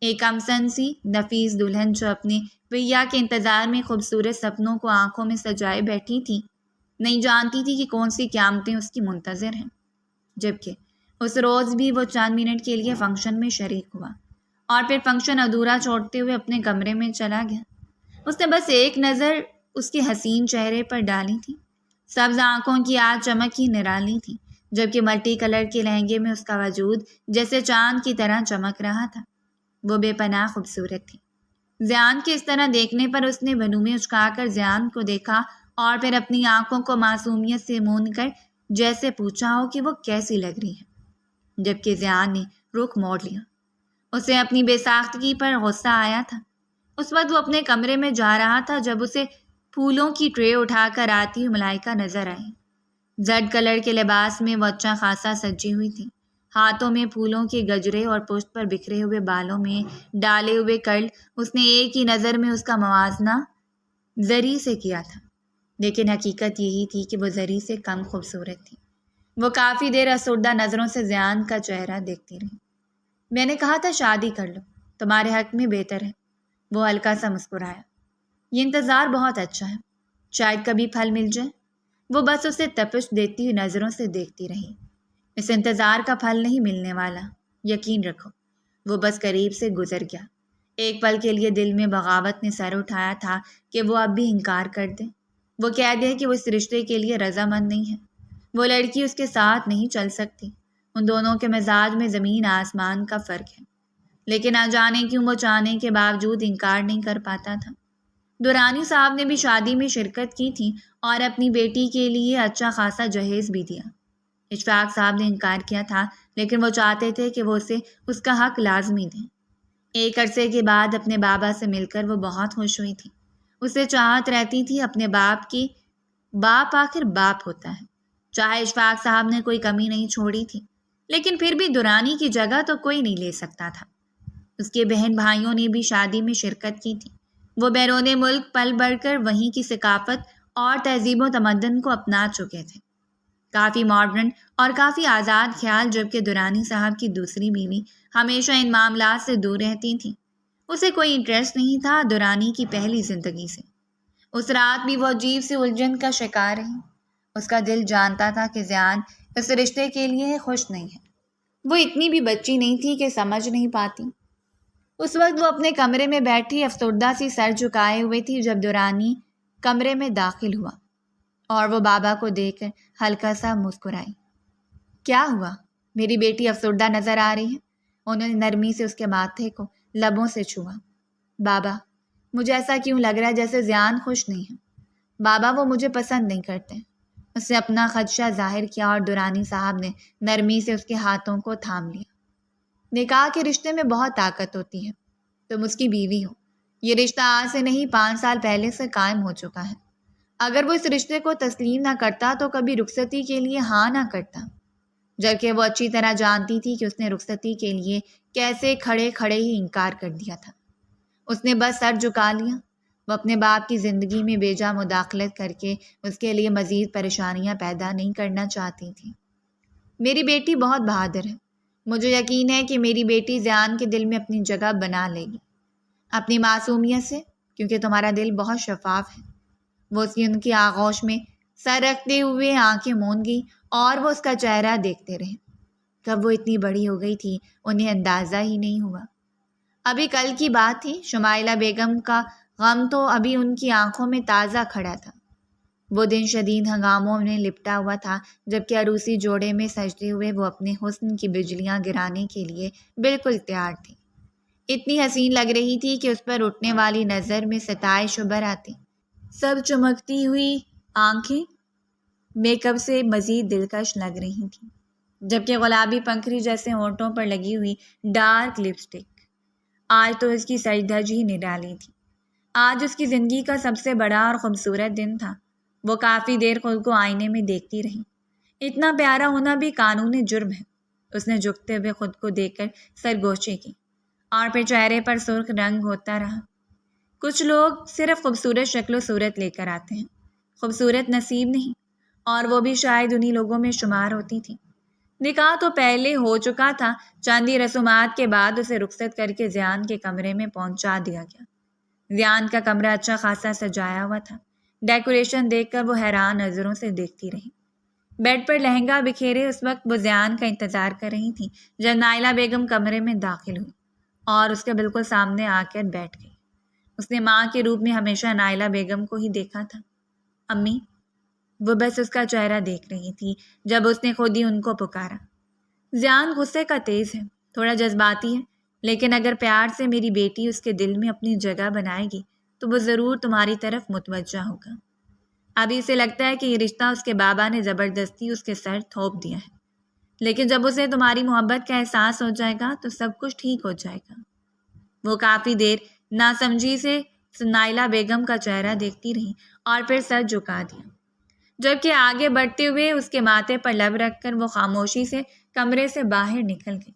ایک امسن سی نفیس دلہن جو اپنے ویا کے انتظار میں خوبصورت سپنوں کو آنکھوں میں سجائے بیٹھی تھی، نہیں جانتی تھی کہ کون سی قیامتیں اس کی منتظر ہیں۔ جبکہ اس روز بھی وہ چند منٹ کے لیے فنکشن میں شریک ہوا، اور پھر فنکشن ادھورا چھوڑتے ہوئے اپنے کمرے میں چلا گیا۔ اس نے بس ایک نظر اس کے حسین چہرے پر ڈالی تھی۔ سبز آنکھوں کی آج چمک ہی نرالی تھی، جبکہ ملٹی کلر کے لہنگے میں اس کا وجود جیسے چاند کی طرح چمک رہا تھا۔ وہ بے پناہ خوبصورت تھی۔ ضیان کے اس طرح دیکھنے پر اس نے بنو اچکا کر ضیان کو دیکھا، اور پھر اپنی آنکھوں کو معصومیت سے موند کر جیسے پوچھا ہو کہ وہ کیسی لگ رہی ہے، جبکہ ضیان نے رخ موڑ لیا۔ اسے اپنی بے ساختگی پر غصہ آیا تھا۔ اس وقت وہ اپنے کمرے میں جا رہا تھا جب اسے پھولوں کی ٹرے اٹھا کر آتی ہوئی ملائکہ نظر آئی۔ زرد کلر کے لباس میں وہ اچھا خاصا سجی ہوئی تھی۔ ہاتھوں میں پھولوں کے گجرے اور پشت پر بکھرے ہوئے بالوں میں ڈالے ہوئے کرل اس نے ایک ہی نظر میں اس کا موازنہ زری سے کیا تھا، لیکن حقیقت یہی تھی کہ وہ زری سے کم خوبصورت تھی۔ وہ کافی دیر افسردہ نظروں سے زیان کا چہرہ دیکھتی رہی۔ میں نے کہا تھا شادی کر لو، تمہارے حق میں بہتر ہے۔ وہ ہلکا سا مسکرایا۔ یہ انتظار بہت اچھا ہے، شاید کبھی پھل مل جائے۔ وہ بس اسے تپش دیتی ہوئی نظروں سے دیکھتی رہی۔ اس انتظار کا پھل نہیں ملنے والا، یقین رکھو۔ وہ بس قریب سے گزر گیا۔ ایک پل کے لیے دل میں بغاوت نے سر اٹھایا تھا کہ وہ اب بھی انکار کر دے، وہ کہہ دے کہ وہ اس رشتے کے لیے رضامند نہیں ہے۔ وہ لڑکی اس کے ساتھ نہیں چل سکتی۔ ان دونوں کے مزاج میں زمین آسمان کا فرق ہے، لیکن نہ جانے کیوں وہ چاہنے کے باوجود انکار نہیں کر پاتا تھا۔ درانی صاحب نے بھی شادی میں شرکت کی تھی اور اپنی بیٹی کے لیے اچھا خاصا جہیز بھی دیا۔ اشفاق صاحب نے انکار کیا تھا، لیکن وہ چاہتے تھے کہ وہ اسے اس کا حق لازمی دیں۔ ایک عرصے کے بعد اپنے بابا سے مل کر وہ بہت خوش ہوئی تھی۔ اسے چاہت رہتی تھی اپنے باپ کی۔ باپ آخر باپ ہوتا ہے۔ چاہے اشفاق صاحب نے کوئی کمی نہیں چھوڑی تھی، لیکن پھر بھی درانی کی جگہ تو کوئی نہیں لے سکتا تھا۔ اس کے بہن بھائیوں نے بھی شادی میں شرکت کی تھی۔ وہ بیرون ملک پل بڑھ کر وہیں کی ثقافت اور تہذیب و تمدن کو اپنا چکے تھے۔ کافی ماڈرن اور کافی آزاد خیال، جبکہ درانی صاحب کی دوسری بیوی ہمیشہ ان معاملات سے دور رہتی تھی۔ اسے کوئی انٹرسٹ نہیں تھا درانی کی پہلی زندگی سے۔ اس رات بھی وہ عجیب سی الجھن کا شکار رہی۔ اس کا دل جانتا تھا کہ زیان اس رشتے کے لیے خوش نہیں ہے۔ وہ اتنی بھی بچی نہیں تھی کہ سمجھ نہیں پاتی۔ اس وقت وہ اپنے کمرے میں بیٹھی افسردہ سی سر جھکائے ہوئے تھی جب درانی کمرے میں داخل ہوا اور وہ بابا کو دیکھ کر ہلکا سا مسکرائی۔ کیا ہوا؟ میری بیٹی افسردہ نظر آ رہی ہے۔ انہوں نے نرمی سے اس کے ماتھے کو لبوں سے چھوا۔ بابا، مجھے ایسا کیوں لگ رہا ہے جیسے زیان خوش نہیں ہے۔ بابا، وہ مجھے پسند نہیں کرتے۔ اس نے اپنا خدشہ ظاہر کیا اور درانی صاحب نے نرمی سے اس کے ہاتھوں کو تھام لیا۔ نکاح کے رشتے میں بہت طاقت ہوتی ہے۔ تم اس کی بیوی ہو۔ یہ رشتہ آج سے نہیں 5 سال پہلے سے قائم ہو چکا ہے۔ اگر وہ اس رشتے کو تسلیم نہ کرتا تو کبھی رخصتی کے لیے ہاں نہ کرتا، جبکہ وہ اچھی طرح جانتی تھی کہ اس نے رخصتی کے لیے کیسے کھڑے کھڑے ہی انکار کر دیا تھا۔ اس نے بس سر جھکا لیا۔ وہ اپنے باپ کی زندگی میں بے جا مداخلت کر کے اس کے لیے مزید پریشانیاں پیدا نہیں کرنا چاہتی تھی۔ میری بیٹی بہت بہادر ہے۔ مجھے یقین ہے کہ میری بیٹی زیان کے دل میں اپنی جگہ بنا لے گی، اپنی معصومیت سے، کیونکہ تمہارا دل بہت شفاف ہے۔ وہ اس کی ان کی آغوش میں سر رکھتے ہوئے آنکھیں موند گئی اور وہ اس کا چہرہ دیکھتے رہے۔ کب وہ اتنی بڑی ہو گئی تھی انہیں اندازہ ہی نہیں ہوا۔ ابھی کل کی بات تھی۔ شمائلہ بیگم کا غم تو ابھی ان کی آنکھوں میں تازہ کھڑا تھا۔ وہ دن شدید ہنگاموں میں لپٹا ہوا تھا، جبکہ عروسی جوڑے میں سجدے ہوئے وہ اپنے حسن کی بجلیاں گرانے کے لیے بالکل تیار تھی۔ اتنی حسین لگ رہی تھی کہ اس پر اٹھنے والی نظر میں ستائش ابھر آتی۔ سب چمکتی ہوئی آنکھیں میک اپ سے مزید دلکش لگ رہی تھیں، جبکہ گلابی پنکھری جیسے ہونٹوں پر لگی ہوئی ڈارک لپسٹک آج تو اس کی سج دھج ہی نرالی تھی۔ آج اس کی زندگی کا سب سے بڑا اور خوبصورت دن تھا۔ وہ کافی دیر خود کو آئینے میں دیکھتی رہی۔ اتنا پیارا ہونا بھی قانون جرم ہے۔ اس نے جھکتے ہوئے خود کو دیکھ کر سرگوشی کی اور پھر چہرے پر سرخ رنگ ہوتا رہا۔ کچھ لوگ صرف خوبصورت شکل و صورت لے کر آتے ہیں، خوبصورت نصیب نہیں، اور وہ بھی شاید انہی لوگوں میں شمار ہوتی تھی۔ نکاح تو پہلے ہو چکا تھا۔ چاندی رسومات کے بعد اسے رخصت کر کے زیان کے کمرے میں پہنچا دیا گیا۔ زیان کا کمرہ اچھا خاصا سجایا ہوا تھا۔ ڈیکوریشن دیکھ کر وہ حیران نظروں سے دیکھتی رہی۔ بیڈ پر لہنگا بکھیرے اس وقت وہ زیان کا انتظار کر رہی تھی جب نائلہ بیگم کمرے میں داخل ہوئی اور اس کے بالکل سامنے آ کر بیٹھ گئی۔ اس نے ماں کے روپ میں ہمیشہ نائلہ بیگم کو ہی دیکھا تھا۔ امی، وہ بس اس کا چہرہ دیکھ رہی تھی جب اس نے خود ہی ان کو پکارا۔ زیان غصے کا تیز ہے، تھوڑا جذباتی ہے، لیکن اگر پیار سے میری بیٹی اس کے دل میں اپنی جگہ بنائے گی تو وہ ضرور تمہاری طرف متوجہ ہوگا۔ ابھی اسے لگتا ہے کہ یہ رشتہ اس کے بابا نے زبردستی اس کے سر تھوپ دیا ہے، لیکن جب اسے تمہاری محبت کا احساس ہو جائے گا تو سب کچھ ٹھیک ہو جائے گا۔ وہ کافی دیر ناسمجھی سے نائلہ بیگم کا چہرہ دیکھتی رہی اور پھر سر جھکا دیا، جبکہ آگے بڑھتے ہوئے اس کے ماتھے پر لب رکھ کر وہ خاموشی سے کمرے سے باہر نکل گئی۔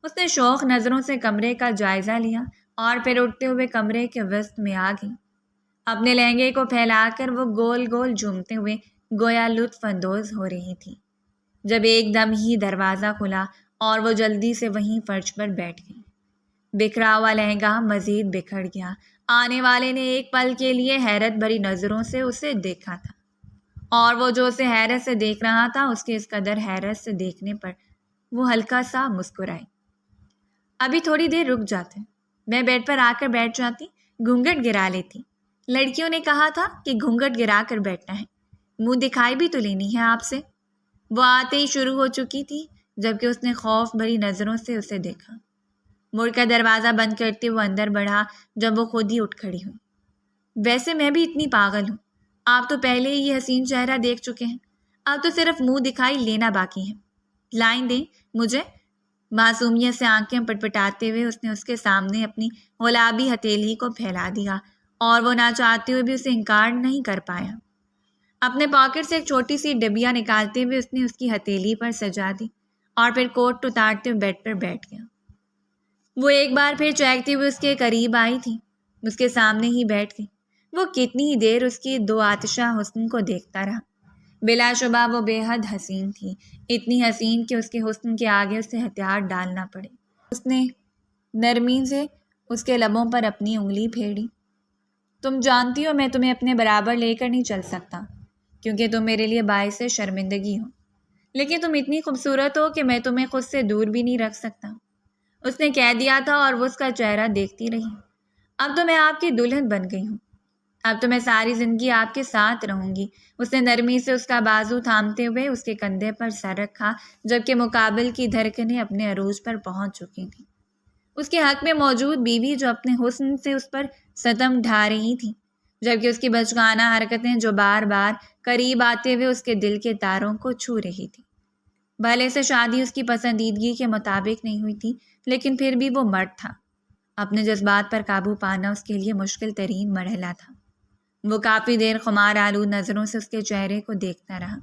اس نے شوق نظروں سے کمرے کا جائزہ لیا اور پھر اٹھتے ہوئے کمرے کے وسط میں آ گئی۔ اپنے لہنگے کو پھیلا کر وہ گول گول جھومتے ہوئے گویا لطف اندوز ہو رہی تھی، جب ایک دم ہی دروازہ کھلا اور وہ جلدی سے وہیں فرش پر بیٹھ گئی۔ بکھرا ہوا لہنگا مزید بکھر گیا۔ آنے والے نے ایک پل کے لیے حیرت بھری نظروں سے اسے دیکھا تھا، اور وہ جو اسے حیرت سے دیکھ رہا تھا، اس کے اس قدر حیرت سے دیکھنے پر وہ ہلکا سا مسکرائی۔ ابھی تھوڑی دیر رک جاتے، میں بیڈ پر آ کر بیٹھ جاتی، گھونگھٹ گرا لیتی۔ لڑکیوں نے کہا تھا کہ گھونگھٹ گرا کر بیٹھنا ہے، منہ دکھائی بھی تو لینی ہے آپ سے۔ وہ آتے ہی شروع ہو چکی تھی، جبکہ اس نے خوف بھری نظروں سے اسے دیکھا۔ مڑ کر دروازہ بند کرتے وہ اندر بڑھا جب وہ خود ہی اٹھ کھڑی ہوئی۔ ویسے میں بھی اتنی پاگل ہوں، آپ تو پہلے ہی یہ حسین چہرہ دیکھ چکے ہیں، اب تو صرف منہ دکھائی لینا باقی ہے۔ لائن دیں مجھے۔ معصومیت سے آنکھیں پٹپٹاتے ہوئے اس نے اس کے سامنے اپنی گلابی ہتھیلی کو پھیلا دیا، اور وہ نہ چاہتے ہوئے بھی اسے انکار نہیں کر پایا۔ اپنے پاکٹ سے ایک چھوٹی سی ڈبیا نکالتے ہوئے اس نے اس کی ہتھیلی پر سجا دی اور پھر کوٹ اتارتے ہوئے بیڈ پر بیٹھ گیا۔ وہ ایک بار پھر چہکتے ہوئے اس کے قریب آئی تھی، اس کے سامنے ہی بیٹھ گئی۔ وہ کتنی ہی دیر اس کی دو آتشہ حسن کو دیکھتا رہا۔ بلا شبہ وہ بے حد حسین تھی، اتنی حسین کہ اس کے حسن کے آگے اسے ہتھیار ڈالنا پڑے۔ اس نے نرمی سے اس کے لبوں پر اپنی انگلی پھیری۔ تم جانتی ہو میں تمہیں اپنے برابر لے کر نہیں چل سکتا، کیونکہ تم میرے لیے باعث شرمندگی ہو، لیکن تم اتنی خوبصورت ہو کہ میں تمہیں خود سے دور بھی نہیں رکھ سکتا۔ اس نے کہہ دیا تھا اور وہ اس کا چہرہ دیکھتی رہی۔ اب تو میں آپ کی دلہن بن گئی ہوں، اب تو میں ساری زندگی آپ کے ساتھ رہوں گی۔ اس نے نرمی سے اس کا بازو تھامتے ہوئے اس کے کندھے پر سر رکھا، جبکہ مقابل کی دھڑکنیں اپنے عروج پر پہنچ چکی تھیں۔ اس کے حق میں موجود بیوی جو اپنے حسن سے اس پر ستم ڈھا رہی تھی، جبکہ اس کی بچگانہ حرکتیں جو بار بار قریب آتے ہوئے اس کے دل کے تاروں کو چھو رہی تھی۔ بھلے سے شادی اس کی پسندیدگی کے مطابق نہیں ہوئی تھی، لیکن پھر بھی وہ مرد تھا۔ اپنے جذبات پر قابو پانا اس کے لیے مشکل ترین مرحلہ تھا۔ وہ کافی دیر خمار آلود نظروں سے اس کے چہرے کو دیکھتا رہا،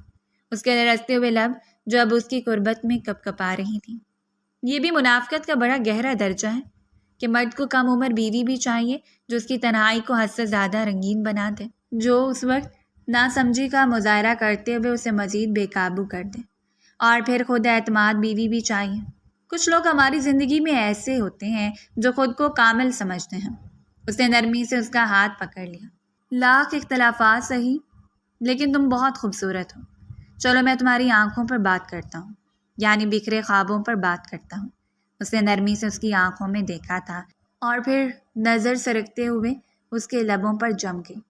اس کے لرزتے ہوئے لب جو اب اس کی قربت میں کپکپا رہی تھیں۔ یہ بھی منافقت کا بڑا گہرا درجہ ہے کہ مرد کو کم عمر بیوی بھی چاہیے جو اس کی تنہائی کو حد سے زیادہ رنگین بنا دے، جو اس وقت ناسمجھی کا مظاہرہ کرتے ہوئے اسے مزید بے قابو کر دے۔ اور پھر خود اعتماد بیوی بھی چاہیے۔ کچھ لوگ ہماری زندگی میں ایسے ہوتے ہیں جو خود کو کامل سمجھتے ہیں۔ اس نے نرمی سے اس کا ہاتھ پکڑ لیا۔ لاکھ اختلافات صحیح، لیکن تم بہت خوبصورت ہو۔ چلو میں تمہاری آنکھوں پر بات کرتا ہوں، یعنی بکھرے خوابوں پر بات کرتا ہوں۔ اس نے نرمی سے اس کی آنکھوں میں دیکھا تھا اور پھر نظر سرکتے ہوئے اس کے لبوں پر جم گئی۔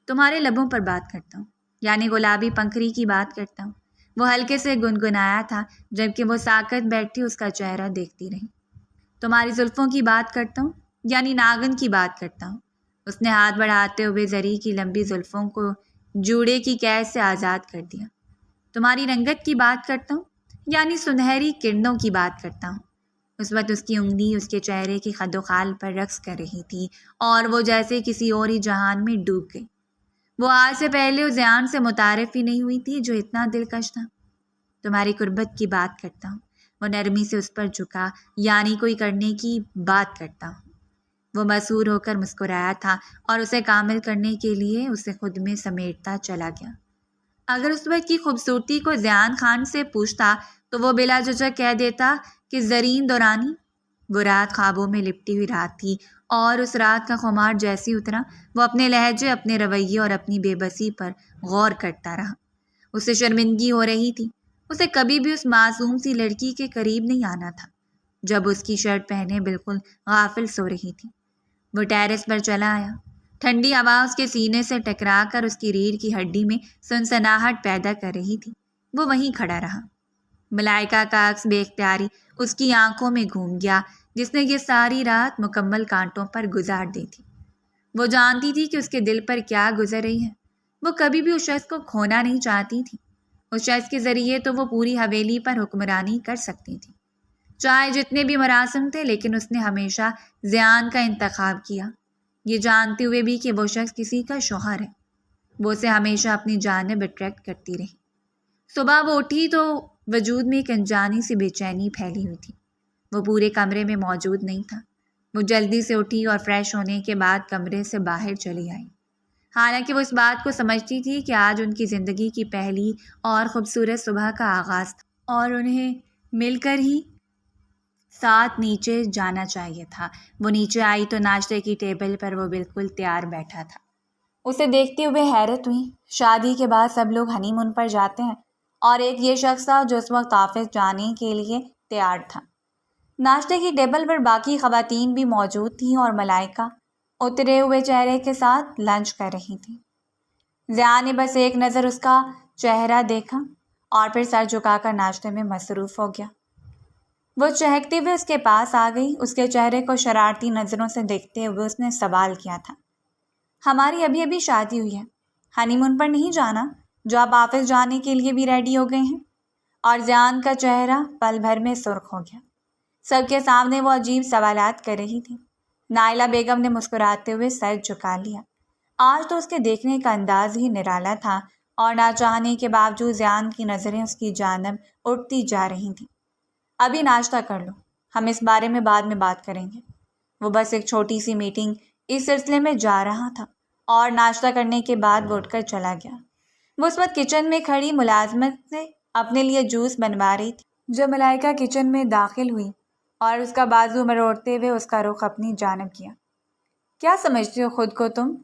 تمہارے لبوں پر بات کرتا ہوں، یعنی گلابی پنکھری کی بات کرتا ہوں۔ وہ ہلکے سے گنگنایا تھا، جبکہ وہ ساکت بیٹھی اس کا چہرہ دیکھتی رہی۔ تمہاری زلفوں کی بات کرتا ہوں، یعنی ناگن کی بات کرتا ہوں۔ اس نے ہاتھ بڑھاتے ہوئے زری کی لمبی زلفوں کو جوڑے کی قید سے آزاد کر دیا۔ تمہاری رنگت کی بات کرتا ہوں، یعنی سنہری کرنوں کی بات کرتا ہوں۔ اس وقت اس کی انگلی اس کے چہرے کی خد و خال پر رقص کر رہی تھی اور وہ جیسے کسی اور ہی جہان میں ڈوب گئی۔ وہ آج سے پہلے اس زیان سے متعارف ہی نہیں ہوئی تھی جو اتنا دلکش تھا۔ تمہاری قربت کی بات کرتا ہوں۔ وہ نرمی سے اس پر جھکا، یعنی کوئی کرنے کی بات کرتا ہوں۔ وہ مسحور ہو کر مسکرایا تھا اور اسے کامل کرنے کے لیے اسے خود میں سمیٹتا چلا گیا۔ اگر اس وقت کی خوبصورتی کو زیان خان سے پوچھتا تو وہ بلا جھجک کہہ دیتا کہ زرین دورانی۔ وہ رات خوابوں میں لپٹی ہوئی رات تھی، اور اس رات کا خمار جیسی اترا وہ اپنے لہجے، اپنے رویے اور اپنی بے بسی پر غور کرتا رہا۔ اسے شرمندگی ہو رہی تھی، اسے کبھی بھی اس معصوم سی لڑکی کے قریب نہیں آنا تھا جب اس کی شرٹ پہنے بالکل غافل سو رہی تھی۔ وہ ٹیرس پر چلا آیا۔ ٹھنڈی ہوا اس کے سینے سے ٹکرا کر اس کی ریڑھ کی ہڈی میں سنسناہٹ پیدا کر رہی تھی۔ وہ وہیں کھڑا رہا۔ ملائکہ کا عکس بے اختیاری اس کی آنکھوں میں گھوم گیا، جس نے یہ ساری رات مکمل کانٹوں پر گزار دی تھی۔ وہ جانتی تھی کہ اس کے دل پر کیا گزر رہی ہے۔ وہ کبھی بھی اس شخص کو کھونا نہیں چاہتی تھی۔ اس شخص کے ذریعے تو وہ پوری حویلی پر حکمرانی کر سکتی تھی، چاہے جتنے بھی مراسم تھے، لیکن اس نے ہمیشہ زیان کا انتخاب کیا، یہ جانتے ہوئے بھی کہ وہ شخص کسی کا شوہر ہے۔ وہ اسے ہمیشہ اپنی جانب اٹریکٹ کرتی رہی۔ صبح وہ اٹھی تو وجود میں ایک انجانی سی بے چینی پھیلی ہوئی تھی۔ وہ پورے کمرے میں موجود نہیں تھا۔ وہ جلدی سے اٹھی اور فریش ہونے کے بعد کمرے سے باہر چلی آئی۔ حالانکہ وہ اس بات کو سمجھتی تھی کہ آج ان کی زندگی کی پہلی اور خوبصورت صبح کا آغاز تھا اور انہیں مل کر ہی ساتھ نیچے جانا چاہیے تھا۔ وہ نیچے آئی تو ناشتے کی ٹیبل پر وہ بالکل تیار بیٹھا تھا۔ اسے دیکھتے ہوئے حیرت ہوئی۔ شادی کے بعد سب لوگ ہنی مون پر جاتے ہیں اور ایک یہ شخص تھا جو اس وقت آفس جانے کے لیے تیار تھا۔ ناشتے کی ٹیبل پر باقی خواتین بھی موجود تھیں اور ملائکہ اترے ہوئے چہرے کے ساتھ لنچ کر رہی تھی۔ ضیاء نے بس ایک نظر اس کا چہرہ دیکھا اور پھر سر جھکا کر ناشتے میں مصروف ہو گیا۔ وہ چہکتے ہوئے اس کے پاس آ گئی۔ اس کے چہرے کو شرارتی نظروں سے دیکھتے ہوئے اس نے سوال کیا تھا، ہماری ابھی ابھی شادی ہوئی ہے، ہنی مون پر نہیں جانا جو آپ آفس جانے کے لیے بھی ریڈی ہو گئے ہیں؟ اور ضیاء کا چہرہ پل بھر میں سرخ ہو گیا۔ سب کے سامنے وہ عجیب سوالات کر رہی تھی۔ نائلہ بیگم نے مسکراتے ہوئے سر جھکا لیا۔ آج تو اس کے دیکھنے کا انداز ہی نرالا تھا اور نہ چاہنے کے باوجود ضیاء کی نظریں اس کی جانب اٹھتی جا رہی تھیں۔ ابھی ناشتہ کر لو، ہم اس بارے میں بعد میں بات کریں گے۔ وہ بس ایک چھوٹی سی میٹنگ اس سلسلے میں جا رہا تھا اور ناشتہ کرنے کے بعد وہ اٹھ کر چلا گیا۔ وہ اس وقت کچن میں کھڑی ملازمت سے اپنے لیے جوس بنوا رہی تھی جب ملائکہ کچن میں داخل ہوئی اور اس کا بازو مروڑتے ہوئے اس کا رخ اپنی جانب کیا۔ کیا سمجھتے ہو خود کو تم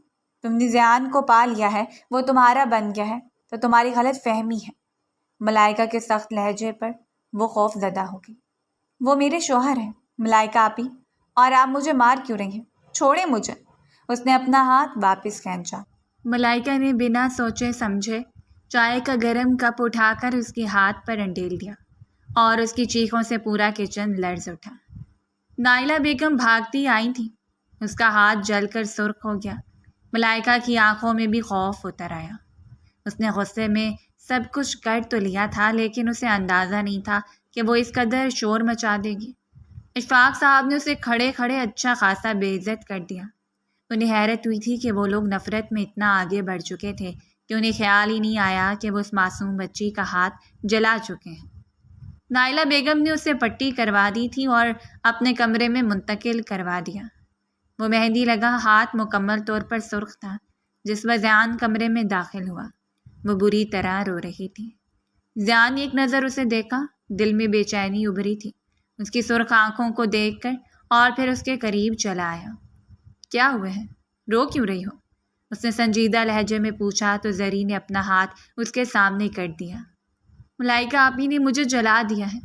نے ضیاء کو پا لیا ہے، وہ تمہارا بن گیا ہے تو تمہاری غلط فہمی ہے۔ ملائکہ کے سخت لہجے پر وہ خوف زدہ ہو گئی۔ وہ میرے شوہر ہیں ملائکہ آپی، اور آپ مجھے مار کیوں رہی ہیں؟ چھوڑیں مجھے۔ اس نے اپنا ہاتھ واپس کھینچا۔ ملائکہ نے بنا سوچے سمجھے چائے کا گرم کپ اٹھا کر اس کے ہاتھ پر انڈیل دیا اور اس کی چیخوں سے پورا کچن لرز اٹھا۔ نائلہ بیگم بھاگتی آئی تھی۔ اس کا ہاتھ جل کر سرخ ہو گیا۔ ملائکہ کی آنکھوں میں بھی خوف اتر آیا۔ اس نے غصے میں سب کچھ کر تو لیا تھا لیکن اسے اندازہ نہیں تھا کہ وہ اس قدر شور مچا دے گی۔ اشفاق صاحب نے اسے کھڑے کھڑے اچھا خاصا بے عزت کر دیا۔ انہیں حیرت ہوئی تھی کہ وہ لوگ نفرت میں اتنا آگے بڑھ چکے تھے کہ انہیں خیال ہی نہیں آیا کہ وہ اس معصوم بچی کا ہاتھ جلا چکے ہیں۔ نائلہ بیگم نے اسے پٹی کروا دی تھی اور اپنے کمرے میں منتقل کروا دیا۔ وہ مہندی لگا ہاتھ مکمل طور پر سرخ تھا جس وقت ضیاء کمرے میں داخل ہوا۔ وہ بری طرح رو رہی تھی۔ ضیاء نے ایک نظر اسے دیکھا، دل میں بے چینی ابھری تھی اس کی سرخ آنکھوں کو دیکھ کر، اور پھر اس کے قریب چلا آیا۔ کیا ہوا ہے؟ رو کیوں رہی ہو؟ اس نے سنجیدہ لہجے میں پوچھا تو زری نے اپنا ہاتھ اس کے سامنے کر دیا۔ ملائکہ آپی نے مجھے جلا دیا ہے،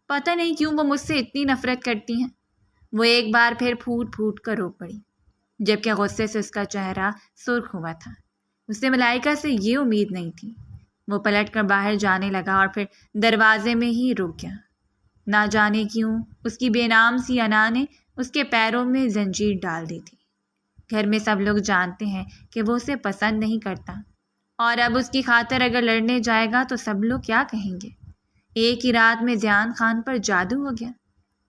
پتہ نہیں کیوں وہ مجھ سے اتنی نفرت کرتی ہیں۔ وہ ایک بار پھر پھوٹ پھوٹ کر رو پڑی جبکہ غصے سے اس کا چہرہ سرخ ہوا تھا۔ اسے ملائکہ سے یہ امید نہیں تھی۔ وہ پلٹ کر باہر جانے لگا اور پھر دروازے میں ہی رک گیا۔ نہ جانے کیوں اس کی بے نام سی انا نے اس کے پیروں میں زنجیر ڈال دی تھی۔ گھر میں سب لوگ جانتے ہیں کہ وہ اسے پسند نہیں کرتا اور اب اس کی خاطر اگر لڑنے جائے گا تو سب لوگ کیا کہیں گے۔ ایک ہی رات میں ضیاء خان پر جادو ہو گیا۔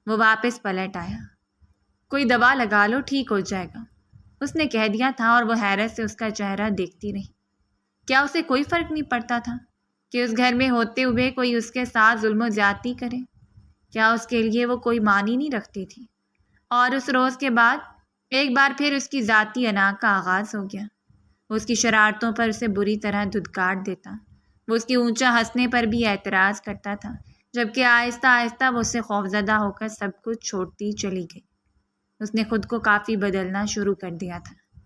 وہ واپس پلٹ آیا۔ کوئی دوا لگا لو، ٹھیک ہو جائے گا، اس نے کہہ دیا تھا اور وہ حیرت سے اس کا چہرہ دیکھتی رہی۔ کیا اسے کوئی فرق نہیں پڑتا تھا کہ اس گھر میں ہوتے ہوئے کوئی اس کے ساتھ ظلم و زیادتی کرے؟ کیا اس کے لیے وہ کوئی معنی نہیں رکھتی تھی؟ اور اس روز کے بعد ایک بار پھر اس کی ذاتی انا کا آغاز ہو گیا۔ وہ اس کی شرارتوں پر اسے بری طرح دھتکار دیتا۔ وہ اس کی اونچا ہنسنے پر بھی اعتراض کرتا تھا جبکہ آہستہ آہستہ وہ اسے خوفزدہ ہو کر سب کچھ چھوڑتی چلی گئی۔ اس نے خود کو کافی بدلنا شروع کر دیا تھا۔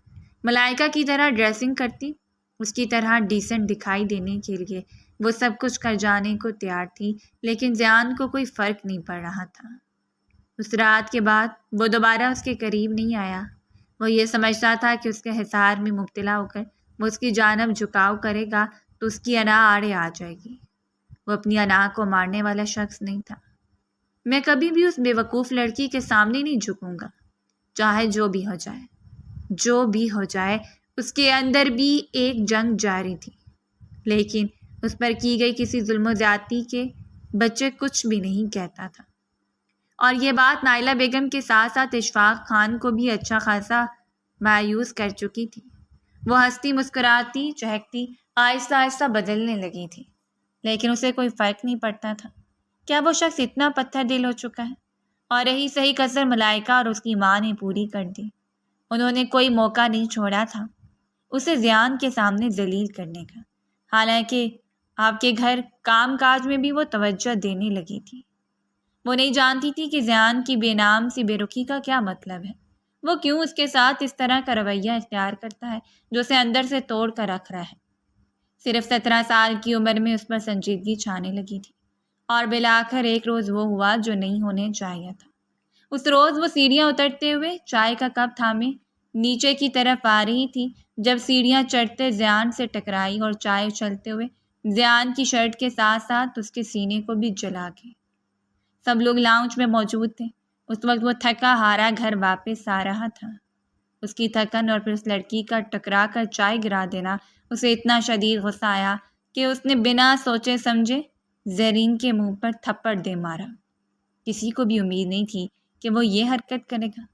ملائکہ کی طرح ڈریسنگ کرتی، اس کی طرح ڈیسنٹ دکھائی دینے کے لیے وہ سب کچھ کر جانے کو تیار تھی، لیکن ضیاء کو کوئی فرق نہیں پڑ رہا تھا۔ اس رات کے بعد وہ دوبارہ اس کے قریب نہیں آیا۔ وہ یہ سمجھتا تھا کہ اس کے حصار میں مبتلا ہو کر وہ اس کی جانب جھکاؤ کرے گا تو اس کی انا آڑے آ جائے گی۔ وہ اپنی انا کو مارنے والا شخص نہیں تھا۔ میں کبھی بھی اس بے وقوف لڑکی کے سامنے نہیں جھکوں گا، چاہے جو بھی ہو جائے۔ جو بھی ہو جائے، اس کے اندر بھی ایک جنگ جاری تھی، لیکن اس پر کی گئی کسی ظلم و زیادتی کے بچے کچھ بھی نہیں کہتا تھا۔ اور یہ بات نائلہ بیگم کے ساتھ ساتھ اشفاق خان کو بھی اچھا خاصا مایوس کر چکی تھی۔ وہ ہنستی، مسکراتی، چہکتی آہستہ آہستہ بدلنے لگی تھی، لیکن اسے کوئی فرق نہیں پڑتا تھا۔ کیا وہ شخص اتنا پتھر دل ہو چکا ہے؟ اور یہی صحیح کسر ملائکہ اور اس کی ماں نے پوری کر دی۔ انہوں نے کوئی موقع نہیں چھوڑا تھا اسے زیان کے سامنے ذلیل کرنے کا، حالانکہ آپ کے گھر کام کاج میں بھی وہ توجہ دینے لگی تھی۔ وہ نہیں جانتی تھی کہ زیان کی بے نام سی بے رخی کا کیا مطلب ہے، وہ کیوں اس کے ساتھ اس طرح کا رویہ اختیار کرتا ہے جو اسے اندر سے توڑ کر رکھ رہا ہے۔ صرف 17 سال کی عمر میں اس پر سنجیدگی چھانے لگی تھی، اور بالآخر ایک روز وہ ہوا جو نہیں ہونے چاہیے تھا۔ اس روز وہ سیڑھیاں اترتے ہوئے چائے کا کپ تھامے نیچے کی طرف آ رہی تھی جب سیڑھیاں چڑھتے زیان سے ٹکرائی اور چائے اچھلتے ہوئے زیان کی شرٹ کے ساتھ ساتھ اس کے سینے کو بھی جلا گئی۔ سب لوگ لاؤنج میں موجود تھے۔ اس وقت وہ تھکا ہارا گھر واپس آ رہا تھا۔ اس کی تھکن اور پھر اس لڑکی کا ٹکرا کر چائے گرا دینا اسے اتنا شدید غصہ آیا کہ اس نے بنا سوچے سمجھے زرین کے منہ پر تھپڑ دے مارا۔ کسی کو بھی امید نہیں تھی کہ وہ یہ حرکت کرے گا۔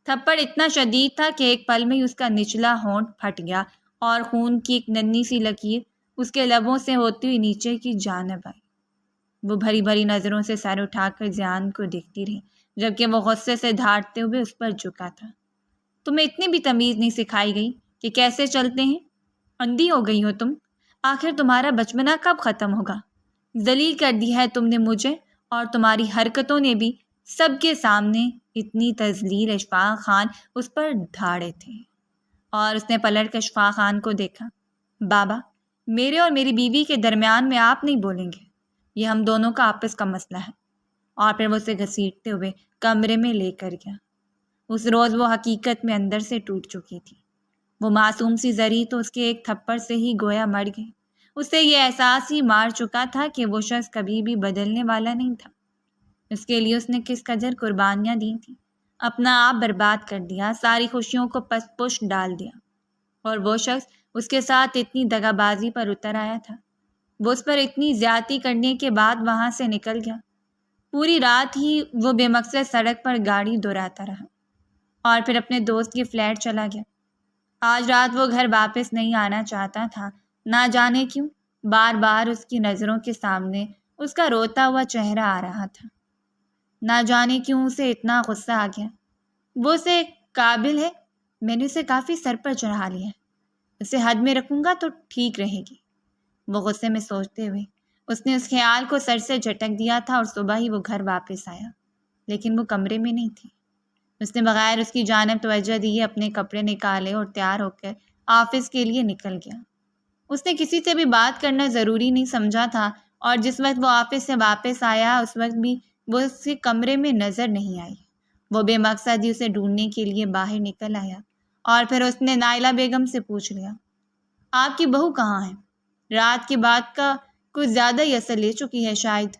تھپڑ اتنا شدید تھا کہ ایک پل میں ہی اس کا نچلا ہونٹ پھٹ گیا اور خون کی ایک ننھی سی لکیر اس کے لبوں سے ہوتی ہوئی نیچے کی جانب آئی۔ وہ بھری بھری نظروں سے سر اٹھا کر زیان کو دیکھتی رہی جبکہ وہ غصے سے دھاڑتے ہوئے اس پر جھکا تھا۔ تمہیں اتنی بھی تمیز نہیں سکھائی گئی کہ کیسے چلتے ہیں؟ اندھی ہو گئی ہو تم؟ آخر تمہارا بچپنا کب ختم ہوگا؟ ذلیل کر دی ہے تم نے مجھے، اور تمہاری حرکتوں نے بھی سب کے سامنے اتنی تذلیل اشفاق خان اس پر ڈھاڑے تھے۔ اور اس نے پلٹ کر اشفاق خان کو دیکھا۔ بابا، میرے اور میری بیوی کے درمیان میں آپ نہیں بولیں گے، یہ ہم دونوں کا آپس کا مسئلہ ہے۔ اور پھر وہ اسے گھسیٹتے ہوئے کمرے میں لے کر گیا۔ اس روز وہ حقیقت میں اندر سے ٹوٹ چکی تھی۔ وہ معصوم سی زری تو اس کے ایک تھپڑ سے ہی گویا مر گئی۔ اسے یہ احساس ہی مار چکا تھا کہ وہ شخص کبھی بھی بدلنے والا نہیں تھا۔ اس کے لیے اس نے کس قدر قربانیاں دی تھیں، اپنا آپ برباد کر دیا، ساری خوشیوں کو پس پش ڈال دیا، اور وہ شخص اس کے ساتھ اتنی دغا بازی پر اتر آیا تھا۔ وہ اس پر اتنی زیادتی کرنے کے بعد وہاں سے نکل گیا۔ پوری رات ہی وہ بے مقصد سڑک پر گاڑی دوڑاتا رہا اور پھر اپنے دوست کے فلیٹ چلا گیا۔ آج رات وہ گھر واپس نہیں آنا چاہتا تھا، نہ جانے کیوں بار بار اس کی نظروں کے سامنے اس کا روتا ہوا چہرہ آ رہا تھا۔ نہ جانے کیوں اسے اتنا غصہ آ گیا۔ وہ اسے قابل ہے، میں نے اسے کافی سر پر چڑھا لیا ہے، اسے حد میں رکھوں گا تو ٹھیک رہے گی۔ وہ غصے میں سوچتے ہوئے اس نے اس خیال کو سر سے جھٹک دیا تھا اور صبح ہی وہ گھر واپس آیا، لیکن وہ کمرے میں نہیں تھی۔ اس نے بغیر اس کی جانب توجہ دیے اپنے کپڑے نکالے اور تیار ہو کر آفس کے لیے نکل گیا۔ اس نے کسی سے بھی بات کرنا ضروری نہیں سمجھا تھا، اور جس وقت وہ آفس سے واپس آیا اس وقت بھی وہ اس کے کمرے میں نظر نہیں آئی۔ وہ بے مقصد ہی اسے ڈھونڈنے کے لیے باہر نکل آیا، اور پھر اس نے نائلہ بیگم سے پوچھ لیا، آپ کی بہو کہاں ہے؟ رات کی بات کا کچھ زیادہ ہی اثر لے چکی ہے شاید۔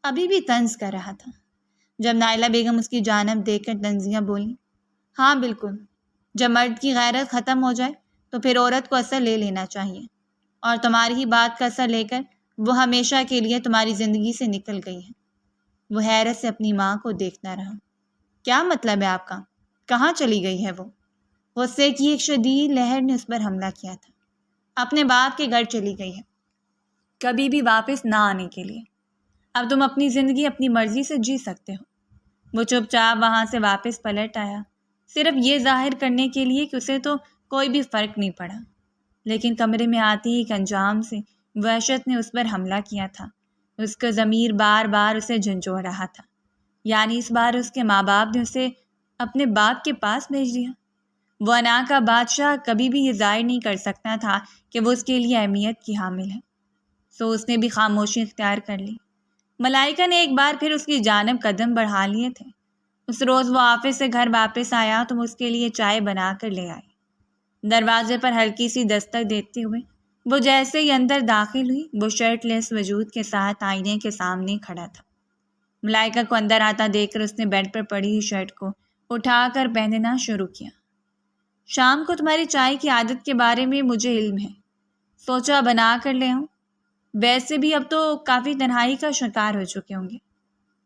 ابھی بھی طنز کر رہا تھا جب نائلہ بیگم اس کی جانب دیکھ کر طنزیہ بولی، ہاں بالکل، جب مرد کی غیرت ختم ہو جائے تو پھر عورت کو اثر لے لینا چاہیے، اور تمہاری ہی بات کا اثر لے کر وہ ہمیشہ کے لیے تمہاری زندگی سے نکل گئی ہے۔ وہ حیرت سے اپنی ماں کو دیکھتا رہا۔ کیا مطلب ہے آپ کا؟ کہاں چلی گئی ہے وہ؟ غصے کی ایک شدید لہر نے اس پر حملہ کیا تھا۔ اپنے باپ کے گھر چلی گئی ہے، کبھی بھی واپس نہ آنے کے لیے۔ اب تم اپنی زندگی اپنی مرضی سے جی سکتے ہو۔ وہ چپ چاپ وہاں سے واپس پلٹ آیا، صرف یہ ظاہر کرنے کے لیے کہ اسے تو کوئی بھی فرق نہیں پڑا، لیکن کمرے میں آتے ہی ایک انجام سے وحشت نے اس پر حملہ کیا تھا۔ اس کا ضمیر بار بار اسے جھنجھوڑ رہا تھا، یعنی اس بار اس کے ماں باپ نے اسے اپنے باپ کے پاس بھیج دیا۔ وہ انا کا بادشاہ کبھی بھی یہ ظاہر نہیں کر سکتا تھا کہ وہ اس کے لیے اہمیت کی حامل ہے، سو اس نے بھی خاموشی اختیار کر لی۔ ملائکہ نے ایک بار پھر اس کی جانب قدم بڑھا لیے تھے۔ اس روز وہ آفس سے گھر واپس آیا تو وہ اس کے لیے چائے بنا کر لے آئی۔ دروازے پر ہلکی سی دستک دیتے ہوئے وہ جیسے ہی اندر داخل ہوئی، وہ شرٹ لیس وجود کے ساتھ آئینے کے سامنے کھڑا تھا۔ ملائکہ کو اندر آتا دیکھ کر اس نے بیڈ پر پڑی ہوئی شرٹ کو اٹھا کر پہننا شروع کیا۔ شام کو تمہاری چائے کی عادت کے بارے میں مجھے علم ہے، سوچا بنا کر لے آؤں، ویسے بھی اب تو کافی تنہائی کا شکار ہو چکے ہوں گے۔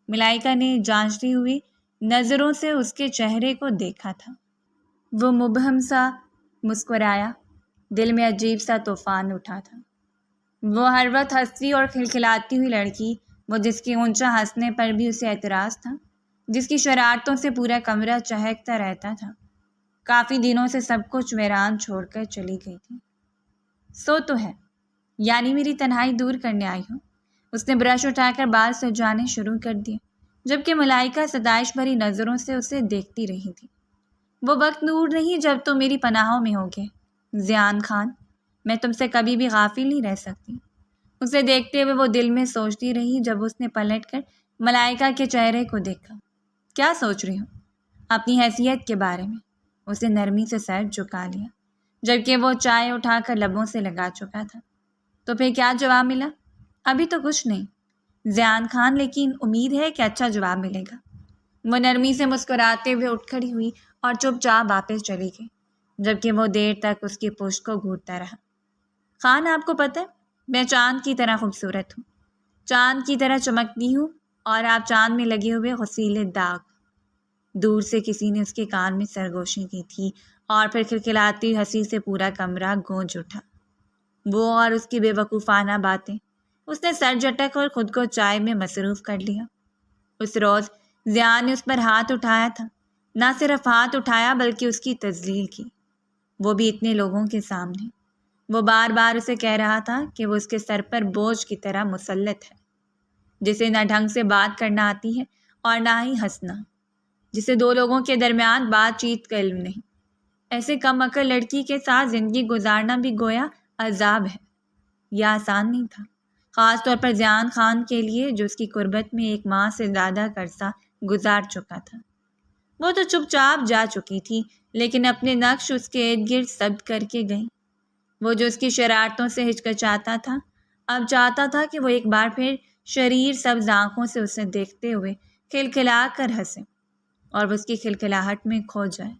ملائکہ نے جانچتی ہوئی نظروں سے اس کے چہرے کو دیکھا تھا۔ وہ مبہم سا مسکرایا، دل میں عجیب سا طوفان اٹھا تھا۔ وہ ہر وقت ہنستی اور کھلکھلاتی ہوئی لڑکی وہ جس کے اونچا ہنسنے پر بھی اسے اعتراض تھا، جس کی شرارتوں سے پورا کمرہ چہکتا رہتا تھا، کافی دنوں سے سب کچھ ویران چھوڑ کر چلی گئی تھی۔ سو تو ہے، یعنی میری تنہائی دور کرنے آئی ہو؟ اس نے برش اٹھا کر بال سجانے شروع کر دیے، جبکہ ملائکہ ستائش بھری نظروں سے اسے دیکھتی رہی تھی۔ وہ وقت دور نہیں جب تم میری پناہوں میں ہوگے ذیان خان، میں تم سے کبھی بھی غافل نہیں رہ سکتی۔ اسے دیکھتے ہوئے وہ دل میں سوچتی رہی۔ جب اس نے پلٹ کر ملائکہ کے چہرے کو دیکھا، کیا سوچ رہی ہوں؟ اپنی حیثیت کے بارے میں۔ اسے نرمی سے سر جھکا لیا، جبکہ وہ چائے اٹھا کر لبوں سے لگا چکا تھا۔ تو پھر کیا جواب ملا؟ ابھی تو کچھ نہیں ذیان خان، لیکن امید ہے کہ اچھا جواب ملے گا۔ وہ نرمی سے مسکراتے ہوئے اٹھ کھڑی ہوئی اور چپ چاپ واپس چلی گئی، جبکہ وہ دیر تک اس کی پشت کو گھورتا رہا۔ خان، آپ کو پتہ ہے میں چاند کی طرح خوبصورت ہوں، چاند کی طرح چمکتی ہوں، اور آپ چاند میں لگے ہوئے غسیلے داغ۔ دور سے کسی نے اس کے کان میں سرگوشی کی تھی، اور پھر کھلکھلاتی ہنسی سے پورا کمرہ گونج اٹھا۔ وہ اور اس کی بے وقوفانہ باتیں۔ اس نے سر جھٹک اور خود کو چائے میں مصروف کر لیا۔ اس روز ذیان نے اس پر ہاتھ اٹھایا تھا، نہ صرف ہاتھ اٹھایا بلکہ اس کی تذلیل کی، وہ بھی اتنے لوگوں کے سامنے۔ وہ بار بار اسے کہہ رہا تھا کہ وہ اس کے سر پر بوجھ کی طرح مسلط ہے، جسے نہ ڈھنگ سے بات کرنا آتی ہے اور نہ ہی ہنسنا، جسے دو لوگوں کے درمیان بات چیت کا علم نہیں۔ ایسے کم عقل لڑکی کے ساتھ زندگی گزارنا بھی گویا عذاب ہے۔ یہ آسان نہیں تھا، خاص طور پر ذیان خان کے لیے، جو اس کی قربت میں 1 ماہ سے زیادہ کا عرصہ گزار چکا تھا۔ وہ تو چپ چاپ جا چکی تھی، لیکن اپنے نقش اس کے ارد گرد ثبت کر کے گئی۔ وہ جو اس کی شرارتوں سے ہچکچاتا تھا، اب چاہتا تھا کہ وہ ایک بار پھر شریر سبز آنکھوں سے اسے دیکھتے ہوئے کھلکھلا کر ہنسے، اور وہ اس کی کھلکھلاہٹ میں کھو جائے۔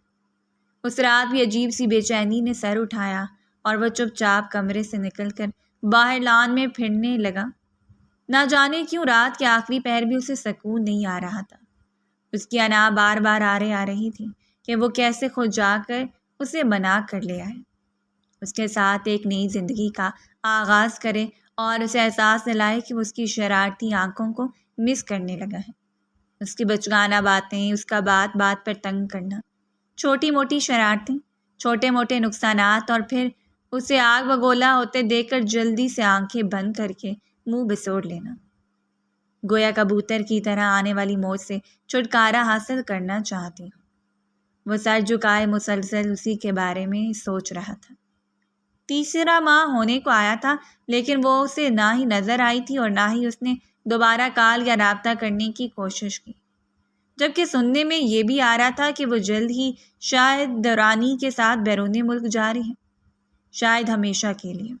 اس رات بھی عجیب سی بے چینی نے سر اٹھایا، اور وہ چپ چاپ کمرے سے نکل کر باہر لان میں پھرنے لگا۔ نہ جانے کیوں رات کے آخری پہر بھی اسے سکون نہیں آ رہا تھا۔ اس کی انا بار بار آ رہی تھی کہ وہ کیسے خود جا کر اسے بنا کر لے آئے، اس کے ساتھ ایک نئی زندگی کا آغاز کرے، اور اسے احساس دلائے کہ وہ اس کی شرارتی آنکھوں کو مس کرنے لگا ہے۔ اس کی بچگانہ باتیں، اس کا بات بات پر تنگ کرنا، چھوٹی موٹی شرارتیں، چھوٹے موٹے نقصانات، اور پھر اسے آگ بگولا ہوتے دیکھ کر جلدی سے آنکھیں بند کر کے منہ بسوڑ لینا، گویا کبوتر کی طرح آنے والی موت سے چھٹکارا حاصل کرنا چاہتی ہوں۔ وہ سر جھکائے مسلسل اسی کے بارے میں سوچ رہا تھا۔ 3 ماہ ہونے کو آیا تھا، لیکن وہ اسے نہ ہی نظر آئی تھی اور نہ ہی اس نے دوبارہ کال یا رابطہ کرنے کی کوشش کی، جبکہ سننے میں یہ بھی آ رہا تھا کہ وہ جلد ہی شاید دورانی کے ساتھ بیرون ملک جا رہی ہے، شاید ہمیشہ کے لیے،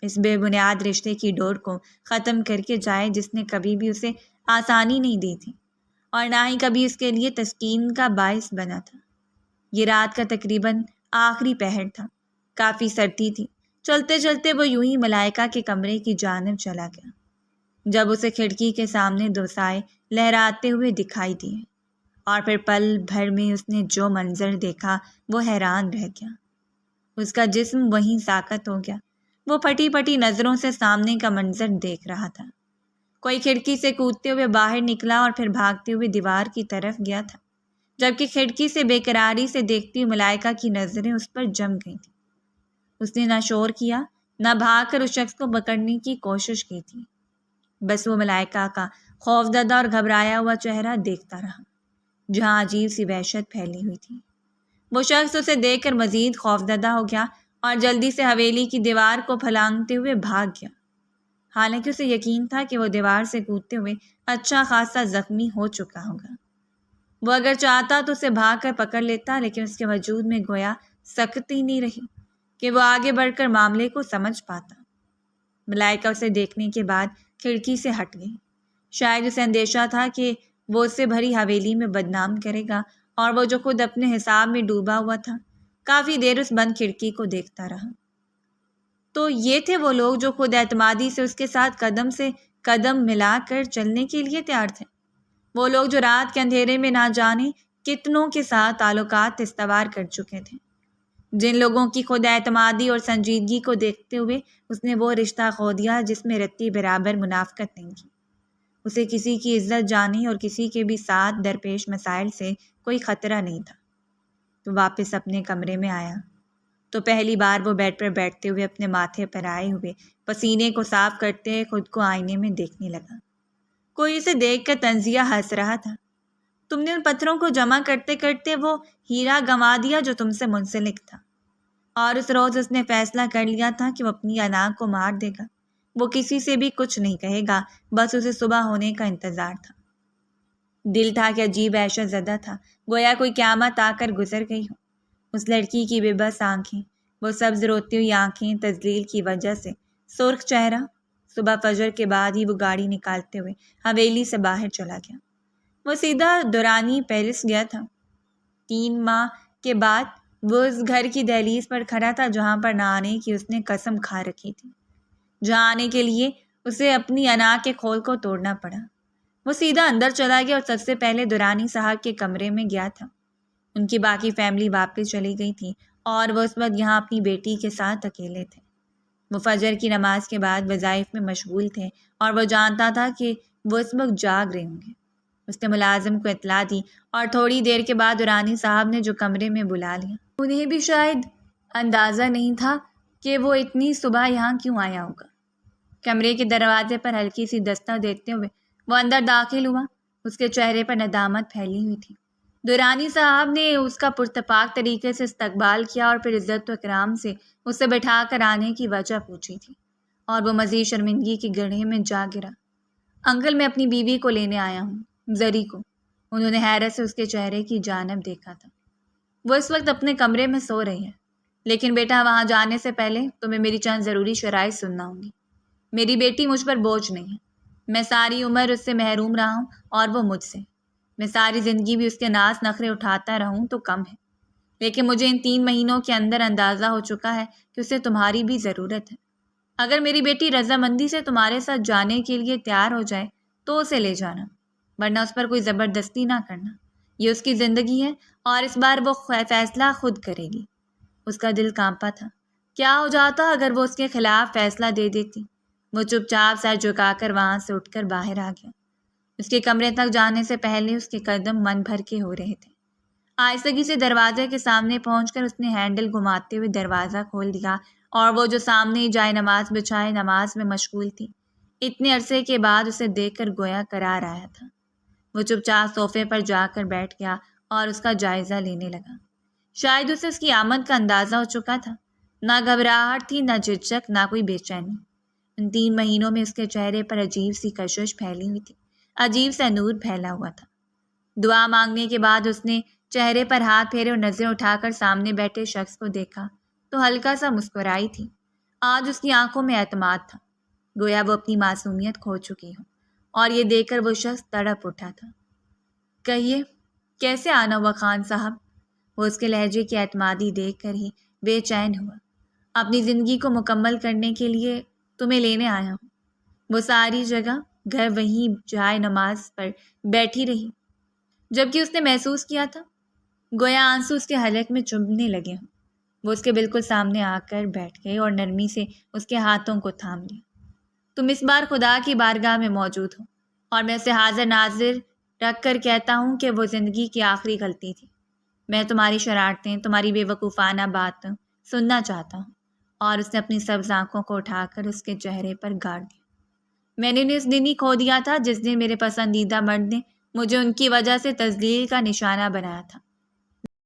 اس بے بنیاد رشتے کی ڈور کو ختم کر کے جائے جس نے کبھی بھی اسے آسانی نہیں دی تھی، اور نہ ہی کبھی اس کے لیے تسکین کا باعث بنا تھا۔ یہ رات کا تقریباً آخری پہر تھا، کافی سردی تھی۔ چلتے چلتے وہ یوں ہی ملائکہ کے کمرے کی جانب چلا گیا، جب اسے کھڑکی کے سامنے 2 سائے لہراتے ہوئے دکھائی دیے، اور پھر پل بھر میں اس نے جو منظر دیکھا وہ حیران رہ گیا۔ اس کا جسم وہیں ساکت ہو گیا، وہ پھٹی پھٹی نظروں سے سامنے کا منظر دیکھ رہا تھا۔ کوئی کھڑکی سے کودتے ہوئے باہر نکلا اور پھر بھاگتے ہوئے دیوار کی طرف گیا تھا، جبکہ کھڑکی سے بے قراری سے دیکھتی ہوئی ملائکہ کی نظریں اس پر جم گئی تھیں۔ اس نے نہ شور کیا، نہ بھاگ کر اس شخص کو پکڑنے کی کوشش کی تھی، بس وہ ملائکہ کا خوفزدہ اور گھبرایا ہوا چہرہ دیکھتا رہا، جہاں عجیب سی وحشت پھیلی ہوئی تھی۔ وہ شخص اسے دیکھ کر مزید خوفزدہ ہو گیا اور جلدی سے حویلی کی دیوار کو پھلانگتے ہوئے بھاگ گیا، حالانکہ اسے یقین تھا کہ وہ دیوار سے کودتے ہوئے اچھا خاصا زخمی ہو چکا ہوگا۔ وہ اگر چاہتا تو اسے بھاگ کر پکڑ لیتا، لیکن اس کے وجود میں گویا سکت ہی نہیں رہی کہ وہ آگے بڑھ کر معاملے کو سمجھ پاتا۔ ملائکہ اسے دیکھنے کے بعد کھڑکی سے ہٹ گئی، شاید اسے اندیشہ تھا کہ وہ اس سے بھری حویلی میں بدنام کرے گا، اور وہ جو خود اپنے حساب میں ڈوبا ہوا تھا کافی دیر اس بند کھڑکی کو دیکھتا رہا۔ تو یہ تھے وہ لوگ جو خود اعتمادی سے اس کے ساتھ قدم سے قدم ملا کر چلنے کے لیے تیار تھے، وہ لوگ جو رات کے اندھیرے میں نہ جانے کتنوں کے ساتھ تعلقات استوار کر چکے تھے، جن لوگوں کی خود اعتمادی اور سنجیدگی کو دیکھتے ہوئے اس نے وہ رشتہ کھو دیا جس میں رتی برابر منافقت نہیں کی۔ اسے کسی کی عزت جانی اور کسی کے بھی ساتھ درپیش مسائل سے کوئی خطرہ نہیں تھا۔ تو واپس اپنے کمرے میں آیا تو پہلی بار وہ بیڈ پر بیٹھتے ہوئے اپنے ماتھے پر آئے ہوئے پسینے کو صاف کرتے خود کو آئینے میں دیکھنے لگا۔ کوئی اسے دیکھ کر طنزیہ ہنس رہا تھا۔ تم نے ان پتھروں کو جمع کرتے کرتے وہ ہیرا گنوا دیا جو تم سے منسلک تھا، اور اس روز اس نے فیصلہ کر لیا تھا کہ وہ اپنی انا کو مار دے گا۔ وہ کسی سے بھی کچھ نہیں کہے گا، بس اسے صبح ہونے کا انتظار تھا۔ دل تھا کہ عجیب وحشت زدہ تھا، گویا کوئی قیامت آ کر گزر گئی ہو۔ اس لڑکی کی بے بس آنکھیں، وہ سبز روتی ہوئی آنکھیں تذلیل کی وجہ سے، سرخ چہرہ۔ صبح فجر کے بعد ہی وہ گاڑی نکالتے ہوئے حویلی سے باہر چلا گیا۔ وہ سیدھا دورانی پیرس گیا تھا۔ 3 ماہ کے بعد وہ اس گھر کی دہلیز پر کھڑا تھا جہاں پر نہ آنے کی اس نے قسم کھا رکھی تھی، جہاں آنے کے لیے اسے اپنی انا کے کھول کو توڑنا پڑا۔ وہ سیدھا اندر چلا گیا اور سب سے پہلے دورانی صاحب کے کمرے میں گیا تھا۔ ان کی باقی فیملی واپس چلی گئی تھی اور وہ اس وقت یہاں اپنی بیٹی کے ساتھ اکیلے تھے۔ وہ فجر کی نماز کے بعد وظائف میں مشغول تھے اور وہ جانتا تھا کہ وہ اس وقت جاگ رہے ہوں گے۔ اس نے ملازم کو اطلاع دی اور تھوڑی دیر کے بعد دورانی صاحب نے جو کمرے میں بلا لیا۔ انہیں بھی شاید اندازہ نہیں تھا کہ وہ اتنی صبح یہاں کیوں آیا ہوگا۔ کمرے کے دروازے پر ہلکی سی دستک دیتے ہوئے وہ اندر داخل ہوا۔ اس کے چہرے پر ندامت پھیلی ہوئی تھی۔ دورانی صاحب نے اس کا پرتپاک طریقے سے استقبال کیا اور پھر عزت و اکرام سے اسے بٹھا کر آنے کی وجہ پوچھی تھی، اور وہ مزید شرمندگی کے گڑھے میں جا گرا۔ انکل، میں اپنی بیوی کو لینے آیا ہوں، زری کو۔ انہوں نے حیرت سے اس کے چہرے کی جانب دیکھا تھا۔ وہ اس وقت اپنے کمرے میں سو رہی ہے، لیکن بیٹا وہاں جانے سے پہلے تمہیں میری چند ضروری شرائط سننا ہوں گی۔ میری بیٹی مجھ پر بوجھ نہیں ہے، میں ساری عمر اس سے محروم رہا ہوں اور وہ مجھ سے۔ میں ساری زندگی بھی اس کے ناز نخرے اٹھاتا رہوں تو کم ہے، لیکن مجھے ان 3 مہینوں کے اندر اندازہ ہو چکا ہے کہ اسے تمہاری بھی ضرورت ہے۔ اگر میری بیٹی رضامندی سے تمہارے ساتھ جانے کے لیے تیار ہو جائے تو اسے لے جانا، ورنہ اس پر کوئی زبردستی نہ کرنا۔ یہ اس کی زندگی ہے اور اس بار وہ فیصلہ خود کرے گی۔ اس کا دل کانپا تھا۔ کیا ہو جاتا اگر وہ اس کے خلاف فیصلہ دے دیتی؟ وہ چپ چاپ سر جھکا کر وہاں سے اٹھ کر باہر آ گیا۔ اس کے کمرے تک جانے سے پہلے اس کے قدم من بھر کے ہو رہے تھے۔ آہستگی سے دروازے کے سامنے پہنچ کر اس نے ہینڈل گھماتے ہوئے دروازہ کھول دیا، اور وہ جو سامنے جائے نماز بچھائے نماز میں مشغول تھی، اتنے عرصے کے بعد اسے دیکھ کر گویا قرار آیا تھا۔ وہ چپ چاپ صوفے پر جا کر بیٹھ گیا اور اس کا جائزہ لینے لگا۔ شاید اسے اس کی آمد کا اندازہ ہو چکا تھا۔ نہ گھبراہٹ تھی، نہ جھجک، نہ کوئی بے چینی۔ ان 3 مہینوں میں اس کے چہرے پر عجیب سی کشش پھیلی ہوئی تھی، عجیب سا نور پھیلا ہوا تھا۔ دعا مانگنے کے بعد اس نے چہرے پر ہاتھ پھیرے اور نظریں اٹھا کر سامنے بیٹھے شخص کو دیکھا تو ہلکا سا مسکرائی تھی۔ آج اس کی آنکھوں میں اعتماد تھا، گویا وہ اپنی معصومیت کھو چکی ہو، اور یہ دیکھ کر وہ شخص تڑپ اٹھا تھا۔ کہیے، کیسے آنا ہوا خان صاحب؟ وہ اس کے لہجے کی اعتمادی دیکھ کر ہی بے چین ہوا۔ اپنی زندگی کو مکمل کرنے کے لیے تمہیں لینے آیا ہوں۔ وہ ساری جگہ گھر وہیں جائے نماز پر بیٹھی رہی، جبکہ اس نے محسوس کیا تھا گویا آنسو اس کے حلق میں چبھنے لگے ہوں۔ وہ اس کے بالکل سامنے آ کر بیٹھ گئے اور نرمی سے اس کے ہاتھوں کو تھام لیا۔ تم اس بار خدا کی بارگاہ میں موجود ہو، اور میں اسے حاضر ناظر رکھ کر کہتا ہوں کہ وہ زندگی کی آخری غلطی تھی۔ میں تمہاری شرارتیں، تمہاری بے وقوفانہ باتیں سننا چاہتا ہوں۔ اور اس نے اپنی سبز آنکھوں کو اٹھا کر اس کے چہرے پر گاڑ دیا۔ میں نے انہیں اس دن ہی کھو دیا تھا جس دن میرے پسندیدہ مرد نے مجھے ان کی وجہ سے تذلیل کا نشانہ بنایا تھا۔